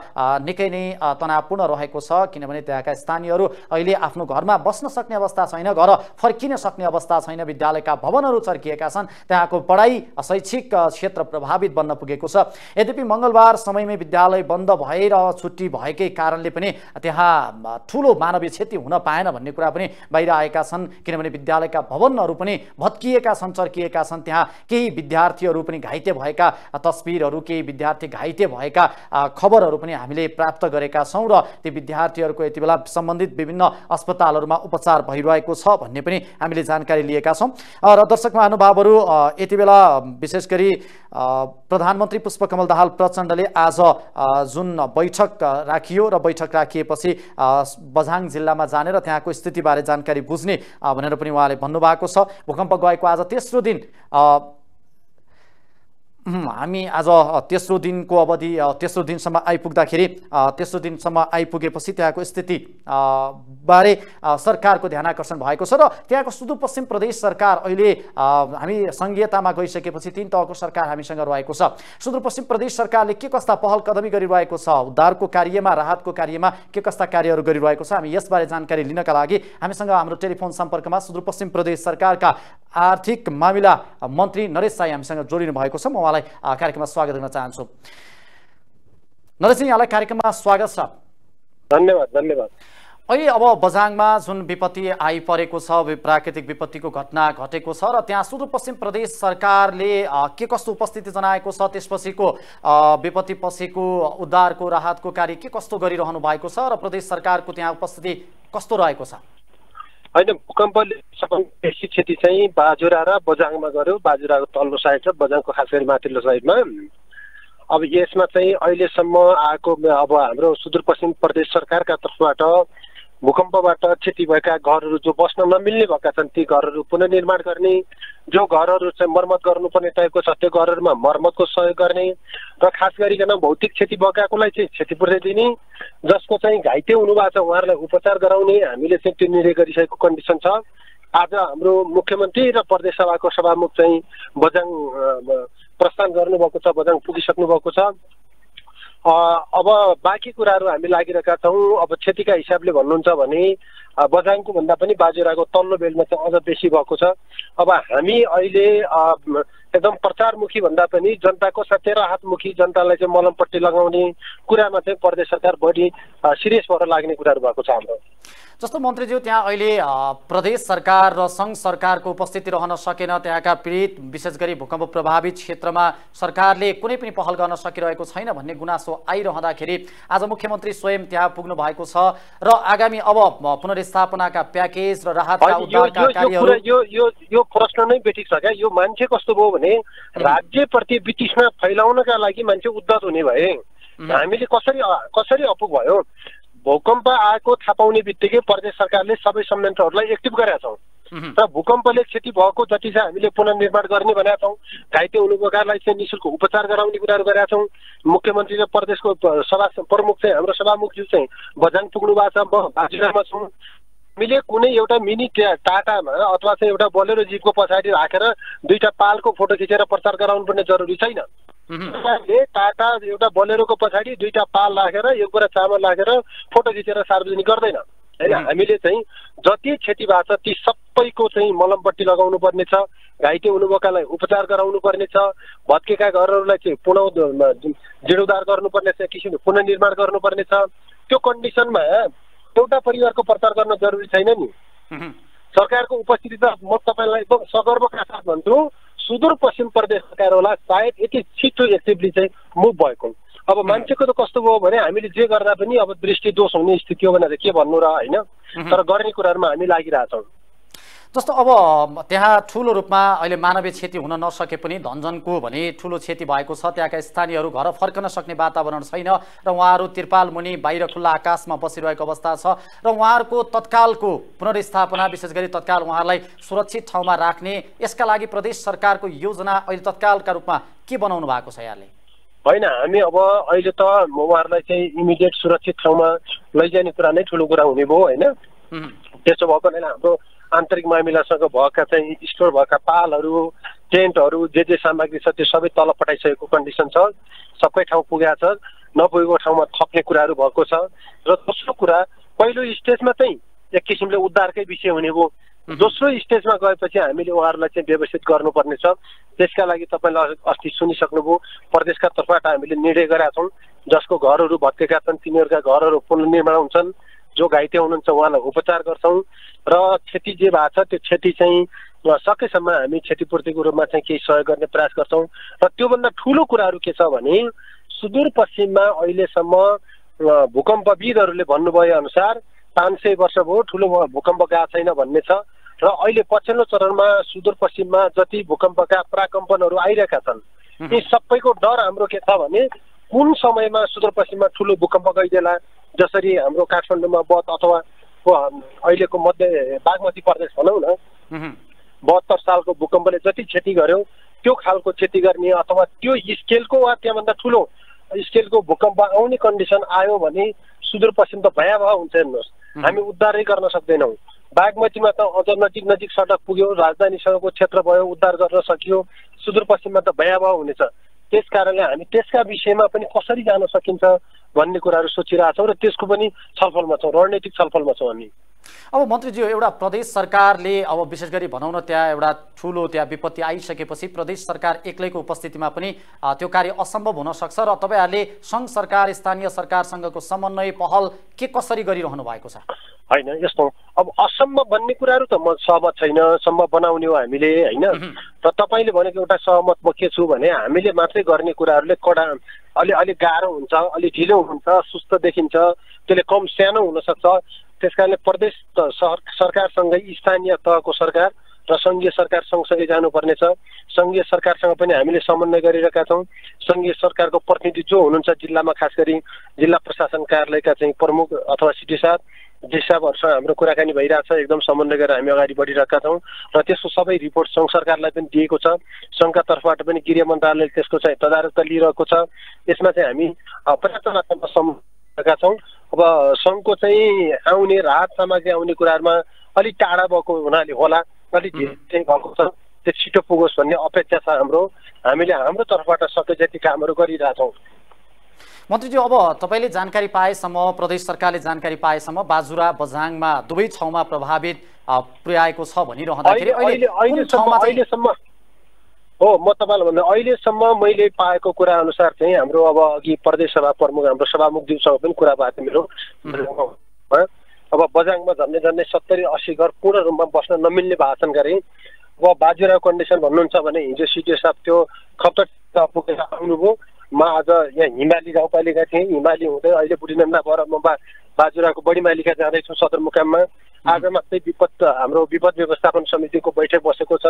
निकै नै तनावपूर्ण रहेको छ, किनभने त्यहाँका स्थानीयहरू अहिले आफ्नो घरमा बस्न सक्ने अवस्था छैन, घर फर्किन सक्ने अवस्था छैन, विद्यालयका भवनहरू चर्किएका छन्, त्यहाँको पढाइ शैक्षिक क्षेत्र प्रभावित बन्न पुगेको छ। यद्यपि मङ्गलबार समयमै विद्यालय बन्द भएर छुट्टी भएकै कारणले पनि त्यहाँ ठुलो मानवीय क्षति हुन पाएन भन्ने कुरा पनि बाहिर आएका छन्। किनभने विद्यालयका भवनहरू पनि भत्किएका छन्, चर्किएका छन्। त्यहाँ केही विद्यार्थीहरू पनि घाइते भएका तस्बिरहरू, केही विद्यार्थी घाइते भएका खबरहरू पनि हामीले प्राप्त गरेका छौँ र ती विद्यार्थीहरूको यति बेला सम्बन्धित विभिन्न अस्पतालहरूमा उपचार भइरहेको छ भन्ने पनि हामीले जानकारी लिएका छौँ। र दर्शक महानुभावहरू, यति बेला विशेष गरी प्रधानमन्त्री पुष्पकमल दाहाल प्रचण्डले आज जुन बैठक राखियो र बैठक राखिएपछि बझाङ जिल्लामा जाने र त्यहाँको स्थितिबारे जानकारी बुझ्ने भनेर पनि उहाँले भन्नुभएको छ। भूकम्प गएको आज तेस्रो दिन हामी आज तेस्रो दिनको अवधि तेस्रो दिनसम्म आइपुगेपछि त्यहाँको स्थिति बारे सरकारको ध्यान आकर्षण भएको छ र त्यहाँको सुदूरपश्चिम प्रदेश सरकार अहिले हामी संघीयतामा गइसकेपछि 3 तहको सरकार हामीसँग रहेको छ। सुदूरपश्चिम प्रदेश सरकारले के कस्ता पहल कदमी गरिरहेको छ, उद्धारको कार्यमा, राहतको कार्यमा के कस्ता कार्यहरू गरिरहेको छ, हामी यसबारे जानकारी लिनका लागि हामीसँग हाम्रो टेलिफोन सम्पर्कमा सुदूरपश्चिम प्रदेश सरकारका आर्थिक मामिला मन्त्री नरेश साई हामीसँग जोडिनु भएको छ। म उहाँलाई कार्यक्रममा स्वागत गर्न चाहन्छु। नरेशजी, यहाँलाई कार्यक्रममा स्वागत छ। धन्यवाद धन्यवाद। अहिले अब बझाङमा जुन विपत्ति आइपरेको छ, प्राकृतिक विपत्तिको घटना घटेको छ र त्यहाँ सुदूरपश्चिम प्रदेश सरकारले के कस्तो उपस्थिति जनाएको छ, त्यसपछिको विपत्ति पछिको उद्धारको राहतको कार्य के कस्तो गरिरहनु भएको छ र प्रदेश सरकारको त्यहाँ उपस्थिति कस्तो रहेको छ? होइन, भूकम्पले सबभन्दा बेसी क्षति चाहिँ बाजुरा र बझाङमा गर्यो। बाजुराको तल्लो साइड र बझाङको खास गरी माथिल्लो साइडमा। अब यसमा चाहिँ अहिलेसम्म आएको अब हाम्रो सुदूरपश्चिम प्रदेश सरकारका तर्फबाट भूकम्पबाट क्षति भएका घरहरू जो बस्न नमिल्ने भएका छन् ती घरहरू पुनर्निर्माण गर्ने, जो घरहरू चाहिँ मर्मत गर्नुपर्ने टाइपको छ त्यो घरहरूमा मर्मतको सहयोग गर्ने र खास गरिकन भौतिक क्षति भएकाकोलाई चाहिँ क्षतिपूर्ति दिने, जसको चाहिँ घाइते हुनुभएको छ उहाँहरूलाई उपचार गराउने हामीले चाहिँ त्यो निर्णय गरिसकेको कन्डिसन छ। आज हाम्रो मुख्यमन्त्री र प्रदेश सभाको सभामुख चाहिँ बझाङ प्रस्थान गर्नुभएको छ, बझाङ पुगिसक्नु भएको छ। अब बाँकी कुराहरू हामी लागिरहेका छौँ। अब क्षतिका हिसाबले भन्नुहुन्छ भने बझाङको भन्दा पनि बाजुराको तल्लो बेलमा चाहिँ अझ बेसी भएको छ। अब हामी अहिले एकदम प्रचारमुखी भन्दा पनि जनताको साथै राहतमुखी, जनतालाई चाहिँ मलमपट्टि लगाउने कुरामा चाहिँ प्रदेश सरकार बढी सिरियस भएर लाग्ने कुराहरू भएको छ हाम्रो। जस्तो मन्त्रीज्यू, त्यहाँ अहिले प्रदेश सरकार र सङ्घ सरकारको उपस्थिति रहन सकेन। त्यहाँका पीडित विशेष गरी भूकम्प प्रभावित क्षेत्रमा सरकारले कुनै पनि पहल गर्न सकिरहेको छैन भन्ने गुनासो आइरहँदाखेरि आज मुख्यमन्त्री स्वयं त्यहाँ पुग्नु भएको छ र आगामी अब पुनर्स्थापनाका प्याकेज र राहतका उद्धारका कार्यहरू यो प्रश्न नै बेठिक छ क्या। यो मान्छे कस्तो भयो भने राज्यप्रति वितृष्णा फैलाउनका लागि मान्छे उद्धत हुने भए। हामीले कसरी अपुग भयो? भूकम्प आएको थाहा पाउने बित्तिकै प्रदेश सरकारले सबै संयन्त्रहरूलाई एक्टिभ गरेका छौँ र भूकम्पले क्षति भएको जति चाहिँ हामीले पुनर्निर्माण गर्ने भनेका छौँ। घाइते हुनुभएकालाई चाहिँ निःशुल्क उपचार गराउने कुराहरू गरेका छौँ। मुख्यमन्त्री र प्रदेशको सभा प्रमुख चाहिँ हाम्रो सभामुखज्यू चाहिँ बझाङ पुग्नु भएको छ, म बाजुरामा छु। हामीले कुनै एउटा मिनी टाटामा अथवा चाहिँ एउटा बोलेरो जिपको पछाडि राखेर 2टा पालको फोटो खिचेर प्रचार गराउनु पर्ने जरुरी छैन। सरकारले टाटा एउटा बोलेरोको पछाडि 2टा पाल राखेर एक बोरा चामल राखेर फोटो खिचेर सार्वजनिक गर्दैन हैन। हामीले चाहिँ जति क्षति भएको छ ती सबैको चाहिँ मलमपट्टि लगाउनु पर्ने छ, घाइते हुनुभएकालाई उपचार गराउनु पर्ने छ, भत्केका घरहरूलाई चाहिँ जीर्णोद्धार गर्नुपर्ने छ, किसिमले पुनर्निर्माण गर्नुपर्ने छ। त्यो कन्डिसनमा एउटा परिवारको प्रचार गर्न जरुरी छैन नि। सरकारको उपस्थिति त म तपाईँलाई एकदम सगर्वका साथ भन्छु, सुदूरपश्चिम प्रदेश सरकार होला सायद यति छिटो एक्टिभली चाहिँ मुभ भएको। अब मान्छेको त कस्तो भयो भने हामीले जे गर्दा पनि अब दृष्टि दोष हुने स्थिति हो भनेर के भन्नु र हैन, तर गर्ने कुराहरुमा हामी लागिरहेछौँ। जस्तो अब त्यहाँ ठुलो रूपमा अहिले मानवीय क्षति हुन नसके पनि धनजनको भने ठुलो क्षति भएको छ। त्यहाँका स्थानीयहरू घर फर्कन सक्ने वातावरण छैन र उहाँहरू तिरपाल मुनि बाहिर खुल्ला आकाशमा बसिरहेको अवस्था छ र उहाँहरूको तत्कालको पुनर्स्थापना विशेष गरी तत्काल उहाँहरूलाई सुरक्षित ठाउँमा राख्ने यसका लागि प्रदेश सरकारको योजना अहिले तत्कालका रूपमा के बनाउनु भएको छ यहाँले? होइन, हामी अब अहिले त उहाँहरूलाई चाहिँ इमिडिएट सुरक्षित ठाउँमा लैजाने कुरा नै ठुलो कुरा हुने भयो हैन। त्यसो भएको होइन, हाम्रो आन्तरिक मामिलासँग भएका चाहिँ स्टोर भएका पालहरू, टेन्टहरू, जे सामग्री छ त्यो सबै तल पठाइसकेको कन्डिसन छ। सबै ठाउँ पुगेको छ, नपुगेको ठाउँमा थप्ने कुराहरू भएको छ। र दोस्रो कुरा, पहिलो स्टेजमा चाहिँ एक किसिमले उद्धारकै विषय हुने भयो। दोस्रो स्टेजमा गएपछि हामीले उहाँहरूलाई चाहिँ व्यवस्थित गर्नुपर्ने छ। त्यसका लागि तपाईँले अस्ति सुनिसक्नुभयो, प्रदेशका तर्फबाट हामीले निर्णय गरेका छौँ। जसको घरहरू भत्केका छन् तिनीहरूका घरहरू पुनर्निर्माण हुन्छन्, जो घाइते हुनुहुन्छ उहाँलाई उपचार गर्छौँ र क्षति जे भएको छ त्यो क्षति चाहिँ सकेसम्म हामी क्षतिपूर्तिको रूपमा चाहिँ केही सहयोग गर्ने प्रयास गर्छौँ। र त्योभन्दा ठुलो कुराहरू के छ भने सुदूरपश्चिममा अहिलेसम्म भूकम्पविदहरूले भन्नुभए अनुसार 500 वर्ष भयो ठुलो भूकम्प गएको छैन भन्ने छ र अहिले पछिल्लो चरणमा सुदूरपश्चिममा जति भूकम्पका प्राकम्पनहरू आइरहेका छन् यी सबैको डर हाम्रो के छ भने कुन समयमा सुदूरपश्चिममा ठुलो भूकम्प गइदेला। जसरी हाम्रो काठमाडौँमा बध अथवा अहिलेको मध्य बागमती प्रदेश भनौँ न 72 सालको भूकम्पले जति क्षति गर्यो त्यो खालको क्षति गर्ने अथवा त्यो स्केलको वा त्यहाँभन्दा ठुलो स्केलको भूकम्प आउने कन्डिसन आयो भने सुदूरपश्चिम त भयावह हुन्छ। हेर्नुहोस् हामी उद्धारै गर्न सक्दैनौँ। बागमतीमा त अझ नजिक नजिक सडक पुग्यो, राजधानीसँगको क्षेत्र भयो, उद्धार गर्न सकियो। सुदूरपश्चिममा त भयावह हुनेछ। त्यस कारणले हामी त्यसका विषयमा पनि कसरी जान सकिन्छ भन्ने कुराहरू सोचिरहेछौँ र त्यसको पनि छलफलमा छौँ, रणनीतिक छलफलमा छौँ हामी। अब मन्त्रीज्यू एउटा प्रदेश सरकारले अब विशेष गरी भनौँ न त्यहाँ एउटा ठुलो त्यहाँ विपत्ति आइसकेपछि प्रदेश सरकार एक्लैको उपस्थितिमा पनि त्यो कार्य असम्भव हुन सक्छ र तपाईँहरूले सङ्घ सरकार स्थानीय सरकारसँगको समन्वय पहल के कसरी गरिरहनु भएको छ? होइन यस्तो अब असम्भव भन्ने कुराहरू त म सहमत छैन। सम्भव बनाउने हो हामीले होइन। र तपाईँले भनेको एउटा सहमत म के छु भने हामीले मात्रै गर्ने कुराहरूले कडा अलि गाह्रो हुन्छ, अलि ढिलो हुन्छ, सुस्त देखिन्छ, त्यसले कम सानो हुनसक्छ। त्यस कारणले प्रदेश सरकारसँगै स्थानीय तहको सरकार र सङ्घीय सरकार सँगसँगै जानुपर्नेछ। सङ्घीय सरकारसँग पनि हामीले समन्वय गरिरहेका छौँ। सङ्घीय सरकारको प्रतिनिधि जो हुनुहुन्छ जिल्लामा खास गरी जिल्ला प्रशासन कार्यालयका चाहिँ प्रमुख अथवा सिटी साहब साहबहरूसँग हाम्रो कुराकानी भइरहेछ। एकदम समन्वय गरेर हामी अगाडि बढिरहेका छौँ र त्यसको सबै रिपोर्ट सङ्घ सरकारलाई पनि दिएको छ। सङ्घका तर्फबाट पनि गृह मन्त्रालयले त्यसको चाहिँ तदारकता लिइरहेको छ। यसमा चाहिँ हामी पर्याप्त मात्रामा समन्वयका छौँ। अब सङ्घको चाहिँ आउने राहत सामग्री आउने कुराहरूमा अलिक टाढा भएको हुनाले होला अलिक ढिलो चाहिँ भएको छ। त्यो छिटो पुगोस् भन्ने अपेक्षा छ हाम्रो। हामीले हाम्रो तर्फबाट सके जति कामहरू गरिरहेछौँ। मन्त्रीज्यू अब तपाईँले जानकारी पाएसम्म प्रदेश सरकारले जानकारी पाएसम्म बाजुरा बझाङमा दुवै ठाउँमा प्रभावित पुर्याएको छ भनिरहँदाखेरि अहिलेसम्म हो म तपाईँलाई भन्दा अहिलेसम्म मैले पाएको कुरा अनुसार चाहिँ हाम्रो अब अघि प्रदेश सभा प्रमुख हाम्रो सभामुखज्यूसँग पनि कुरा भएको थियो मेरो। अब बझाङमा झन्डै 70-80 घर पूर्ण रूपमा बस्न नमिल्ने भाषण गरे। अब बाजुरा कन्डिसन भन्नुहुन्छ भने हिजो सिटी साहब त्यो खप्तर पुगेर आउनुभयो। म आज यहाँ हिमाली गाउँपालिका थिएँ। हिमाली हुँदै अहिले बुढीनन्दा भएर म बाजुराको बढी मालिका जाँदैछु सदरमुकाममा। आज मात्रै हाम्रो विपद व्यवस्थापन समितिको बैठक बसेको छ।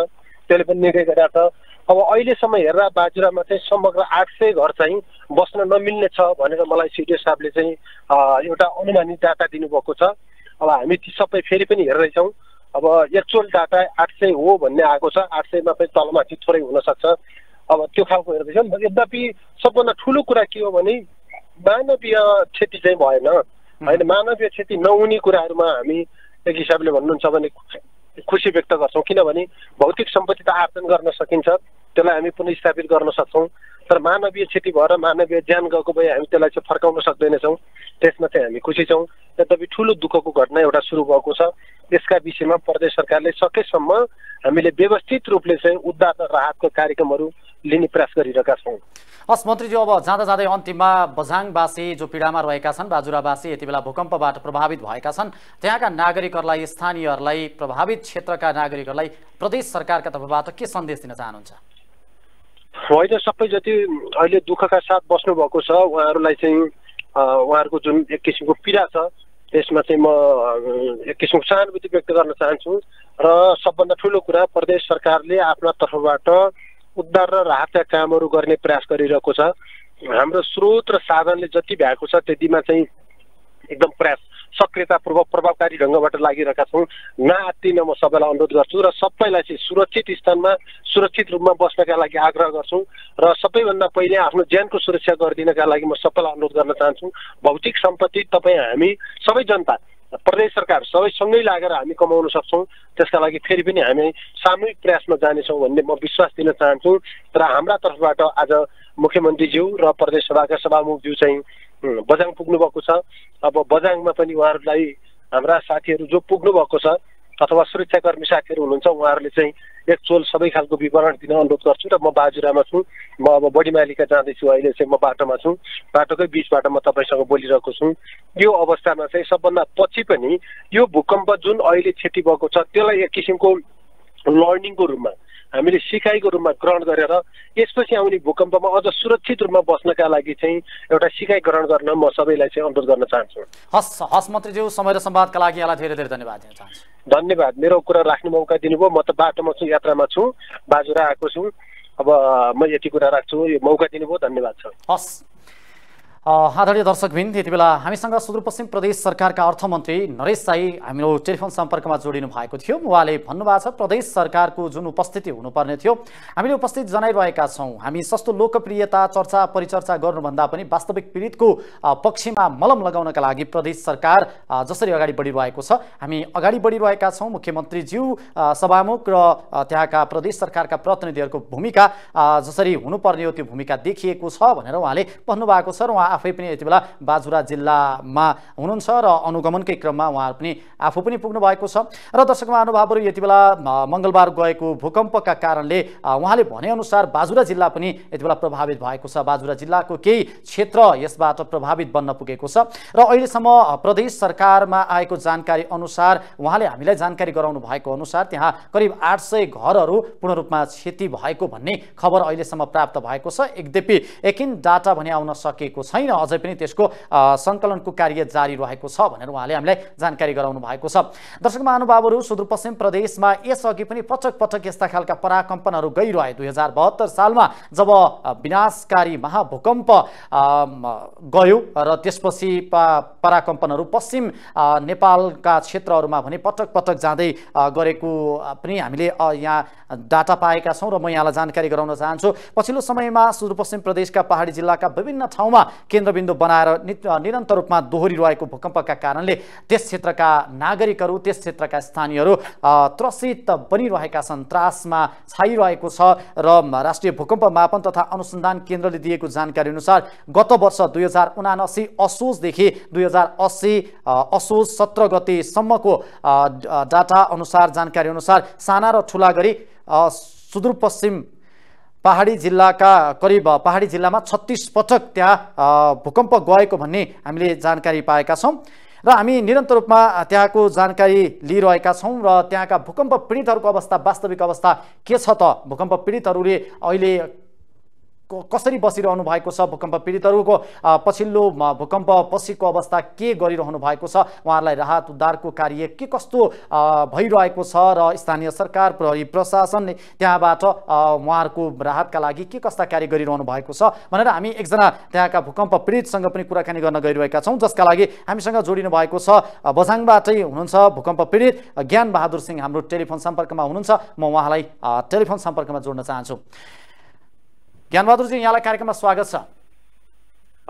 त्यसले पनि निर्णय गरेको छ। अब अहिलेसम्म हेर्दा बाजुरामा चाहिँ समग्र 800 घर चाहिँ बस्न नमिल्ने छ भनेर मलाई सिडिओ साहबले चाहिँ एउटा अनुमानित डाटा दिनुभएको छ। अब हामी ती सबै फेरि पनि हेर्दैछौँ। अब एक्चुअल डाटा 800 हो भन्ने आएको छ। 800 मा पनि तलमाथि थोरै हुनसक्छ। अब त्यो खालको हेर्दैछौँ। यद्यपि सबभन्दा ठुलो कुरा के हो भने मानवीय क्षति चाहिँ भएन होइन। मानवीय क्षति नहुने कुराहरूमा हामी एक हिसाबले भन्नुहुन्छ भने खुसी व्यक्त गर्छौँ। किनभने भौतिक सम्पत्ति त आर्जन गर्न सकिन्छ, त्यसलाई हामी पुनर्स्थापित गर्न सक्छौँ। तर मानवीय क्षति भएर मानवीय ज्यान गएको भए हामी त्यसलाई चाहिँ फर्काउन सक्दैनछौँ। त्यसमा चाहिँ हामी खुसी छौँ। यद्यपि ठुलो दुःखको घटना एउटा सुरु भएको छ। यसका विषयमा प्रदेश सरकारले सकेसम्म हामीले व्यवस्थित रूपले चाहिँ उद्धार र राहतको कार्यक्रमहरू लिने प्रयास गरिरहेका छौँ। हस् मन्त्रीज्यू, अब जाँदा जाँदै अन्तिममा बझाङवासी जो पीडामा रहेका छन्, बाजुरावासी यति बेला भूकम्पबाट प्रभावित भएका छन्, त्यहाँका नागरिकहरूलाई स्थानीयहरूलाई प्रभावित क्षेत्रका नागरिकहरूलाई प्रदेश सरकारका तर्फबाट के सन्देश दिन चाहनुहुन्छ? होइन सबै जति अहिले दुःखका साथ बस्नुभएको छ उहाँहरूलाई चाहिँ उहाँहरूको जुन एक किसिमको पीडा छ त्यसमा चाहिँ म एक किसिमको सहानुभूति व्यक्त गर्न चाहन्छु। र सबभन्दा ठुलो कुरा प्रदेश सरकारले आफ्ना तर्फबाट उद्धार र राहतका कामहरू गर्ने प्रयास गरिरहेको छ। हाम्रो स्रोत र साधनले जति भएको छ त्यतिमा चाहिँ एकदम प्रयास सक्रियतापूर्वक प्रभावकारी ढङ्गबाट लागिरहेका छौँ। नआत्तिन म सबैलाई अनुरोध गर्छु र सबैलाई चाहिँ सुरक्षित स्थानमा सुरक्षित रूपमा बस्नका लागि आग्रह गर्छु र सबैभन्दा पहिले आफ्नो ज्यानको सुरक्षा गरिदिनका लागि म सबैलाई अनुरोध गर्न चाहन्छु। भौतिक सम्पत्ति तपाईँ हामी सबै जनता प्रदेश सरकार सबै सँगै लागेर हामी कमाउन सक्छौँ। त्यसका लागि फेरि पनि हामी सामूहिक प्रयासमा जानेछौँ भन्ने म विश्वास दिन चाहन्छु। र हाम्रा तर्फबाट आज मुख्यमन्त्रीज्यू र प्रदेश सभाका सभामुखज्यू चाहिँ बझाङ पुग्नु भएको छ। अब बझाङमा पनि उहाँहरूलाई हाम्रा साथीहरू जो पुग्नु भएको छ अथवा सुरक्षाकर्मी साथीहरू हुनुहुन्छ उहाँहरूले चाहिँ एक चोल सबै खालको विवरण दिन अनुरोध गर्छु र म बाजुरामा छु। म अब बडीमालिका जाँदैछु, अहिले चाहिँ म बाटोमा छु, बाटोकै बिचबाट म तपाईँसँग बोलिरहेको छु। यो अवस्थामा चाहिँ सबभन्दा पछि पनि यो भूकम्प जुन अहिले क्षति भएको छ त्यसलाई एक किसिमको लर्निङको रूपमा हामीले सिकाइको रूपमा ग्रहण गरेर यसपछि आउने भूकम्पमा अझ सुरक्षित रूपमा बस्नका लागि चाहिँ एउटा सिकाइ ग्रहण गर्न म सबैलाई चाहिँ अनुरोध गर्न चाहन्छु। हस् मन्त्रीज्यू, समय र संवादका लागि यहाँलाई धेरै धेरै धन्यवाद दिन चाहन्छु। धन्यवाद, मेरो कुरा राख्ने मौका दिनुभयो। म त बाटोमा छु, यात्रामा छु, बाजुरा आएको छु। अब म यति कुरा राख्छु, यो मौका दिनुभयो, धन्यवाद छ। हस् आदरणीय दर्शकवृन्द, यति बेला हामीसँग सुदूरपश्चिम प्रदेश सरकारका अर्थमन्त्री नरेश साई हाम्रो टेलिफोन सम्पर्कमा जोडिनु भएको थियो। उहाँले भन्नुभएको छ प्रदेश सरकारको जुन उपस्थिति हुनुपर्ने थियो हामीले उपस्थित जनाइरहेका छौँ। हामी सस्तो लोकप्रियता चर्चा परिचर्चा गर्नुभन्दा पनि वास्तविक पीडितको पक्षमा मलम लगाउनका लागि प्रदेश सरकार जसरी अगाडि बढिरहेको छ हामी अगाडि बढिरहेका छौँ। मुख्यमन्त्रीज्यू सभामुख र त्यहाँका प्रदेश सरकारका प्रतिनिधिहरूको भूमिका जसरी हुनुपर्ने हो त्यो भूमिका देखिएको छ भनेर उहाँले भन्नुभएको छ। र उहाँ आफै पनि यति बेला बाजुरा जिल्लामा हुनुहुन्छ र अनुगमनकै क्रममा उहाँ पनि आफू पनि पुग्नु भएको छ। र दर्शक महानुभावहरू, यति बेला मङ्गलबार गएको भूकम्पका कारणले उहाँले भनेअनुसार बाजुरा जिल्ला पनि यति बेला प्रभावित भएको छ। बाजुरा जिल्लाको केही क्षेत्र यसबाट प्रभावित बन्न पुगेको छ र अहिलेसम्म प्रदेश सरकारमा आएको जानकारी अनुसार उहाँले हामीलाई जानकारी गराउनु भएको अनुसार त्यहाँ करिब 800 घरहरू पूर्ण रूपमा क्षति भएको भन्ने खबर अहिलेसम्म प्राप्त भएको छ। यद्यपि एकिन डाटा भने आउन सकेको छैन, अझै पनि त्यसको सङ्कलनको कार्य जारी रहेको छ भनेर उहाँले हामीलाई जानकारी गराउनु भएको छ। दर्शक महानुभावहरू, सुदूरपश्चिम प्रदेशमा यसअघि पनि पटक पटक यस्ता खालका पराकम्पनहरू गइरहे। 2072 सालमा जब विनाशकारी महाभूकम्प गयो र त्यसपछि पराकम्पनहरू पश्चिम नेपालका क्षेत्रहरूमा भने पटक पटक जाँदै गरेको पनि हामीले यहाँ डाटा पाएका छौँ र म यहाँलाई जानकारी गराउन चाहन्छु। पछिल्लो समयमा सुदूरपश्चिम प्रदेशका पहाडी जिल्लाका विभिन्न ठाउँमा केन्द्रबिन्दु बनाएर निरन्तर रूपमा दोहोरिरहेको भूकम्पका कारणले त्यस क्षेत्रका नागरिकहरू त्यस क्षेत्रका स्थानीयहरू त्रसित बनिरहेका छन्, त्रासमा छाइरहेको छ। र राष्ट्रिय भूकम्प मापन तथा अनुसन्धान केन्द्रले दिएको जानकारी अनुसार गत वर्ष 2079 असोजदेखि 2080 असोज 17 गतेसम्मको डाटा अनुसार जानकारी अनुसार साना र ठुला गरी सुदूरपश्चिम पहाडी जिल्लामा 36 पटक त्यहाँ भूकम्प गएको भन्ने हामीले जानकारी पाएका छौँ र हामी निरन्तर रूपमा त्यहाँको जानकारी लिइरहेका छौँ। र त्यहाँका भूकम्प पीडितहरूको अवस्था, वास्तविक अवस्था के छ त, भूकम्प पीडितहरूले अहिले कसरी बसिरहनु भएको छ, भूकम्प पीडितहरूको पछिल्लो भूकम्प पछिको अवस्था के गरिरहनु भएको छ, उहाँहरूलाई राहत उद्धारको कार्य के कस्तो भइरहेको छ र स्थानीय सरकार प्रहरी प्रशासनले त्यहाँबाट उहाँहरूको राहतका लागि के कस्ता कार्य गरिरहनु भएको छ भनेर हामी एकजना त्यहाँका भूकम्प पीडितसँग पनि कुराकानी गर्न गइरहेका छौँ, जसका लागि हामीसँग जोडिनु भएको छ बझाङबाटै हुनुहुन्छ भूकम्प पीडित ज्ञान बहादुर सिंह हाम्रो टेलिफोन सम्पर्कमा हुनुहुन्छ। म उहाँलाई टेलिफोन सम्पर्कमा जोड्न चाहन्छु। ज्ञानबहादुरजी, यहाँलाई कार्यक्रममा स्वागत छ।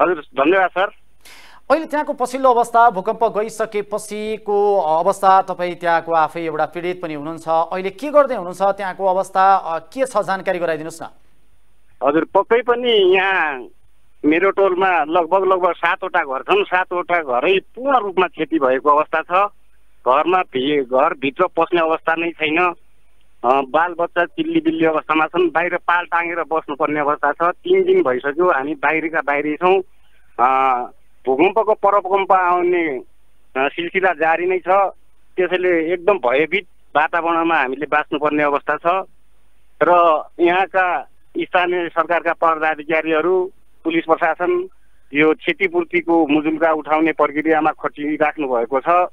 हजुर, धन्यवाद सर। अहिले त्यहाँको पछिल्लो अवस्था, भूकम्प गइसकेपछिको अवस्था, तपाईँ त्यहाँको आफै एउटा पीडित पनि हुनुहुन्छ, अहिले के गर्दै हुनुहुन्छ, त्यहाँको अवस्था के छ जानकारी गराइदिनुहोस् न। हजुर, पक्कै पनि यहाँ मेरो टोलमा लगभग 7वटा घर छन्। 7वटा घरै पूर्ण रूपमा क्षति भएको अवस्था छ। घरभित्र पस्ने अवस्था नै छैन। बाल बच्चा चिल्ली बिल्ली अवस्थामा छन्। बाहिर पाल टाँगेर बस्नुपर्ने अवस्था छ। 3 दिन भइसक्यो हामी बाहिरी छौँ। भूकम्पको परभूकम्प आउने सिलसिला जारी नै छ। त्यसैले एकदम भयभीत वातावरणमा हामीले बाँच्नुपर्ने अवस्था छ र यहाँका स्थानीय सरकारका पदाधिकारीहरू, पुलिस प्रशासन यो क्षतिपूर्तिको मुजुल्का उठाउने प्रक्रियामा खटिराख्नु भएको छ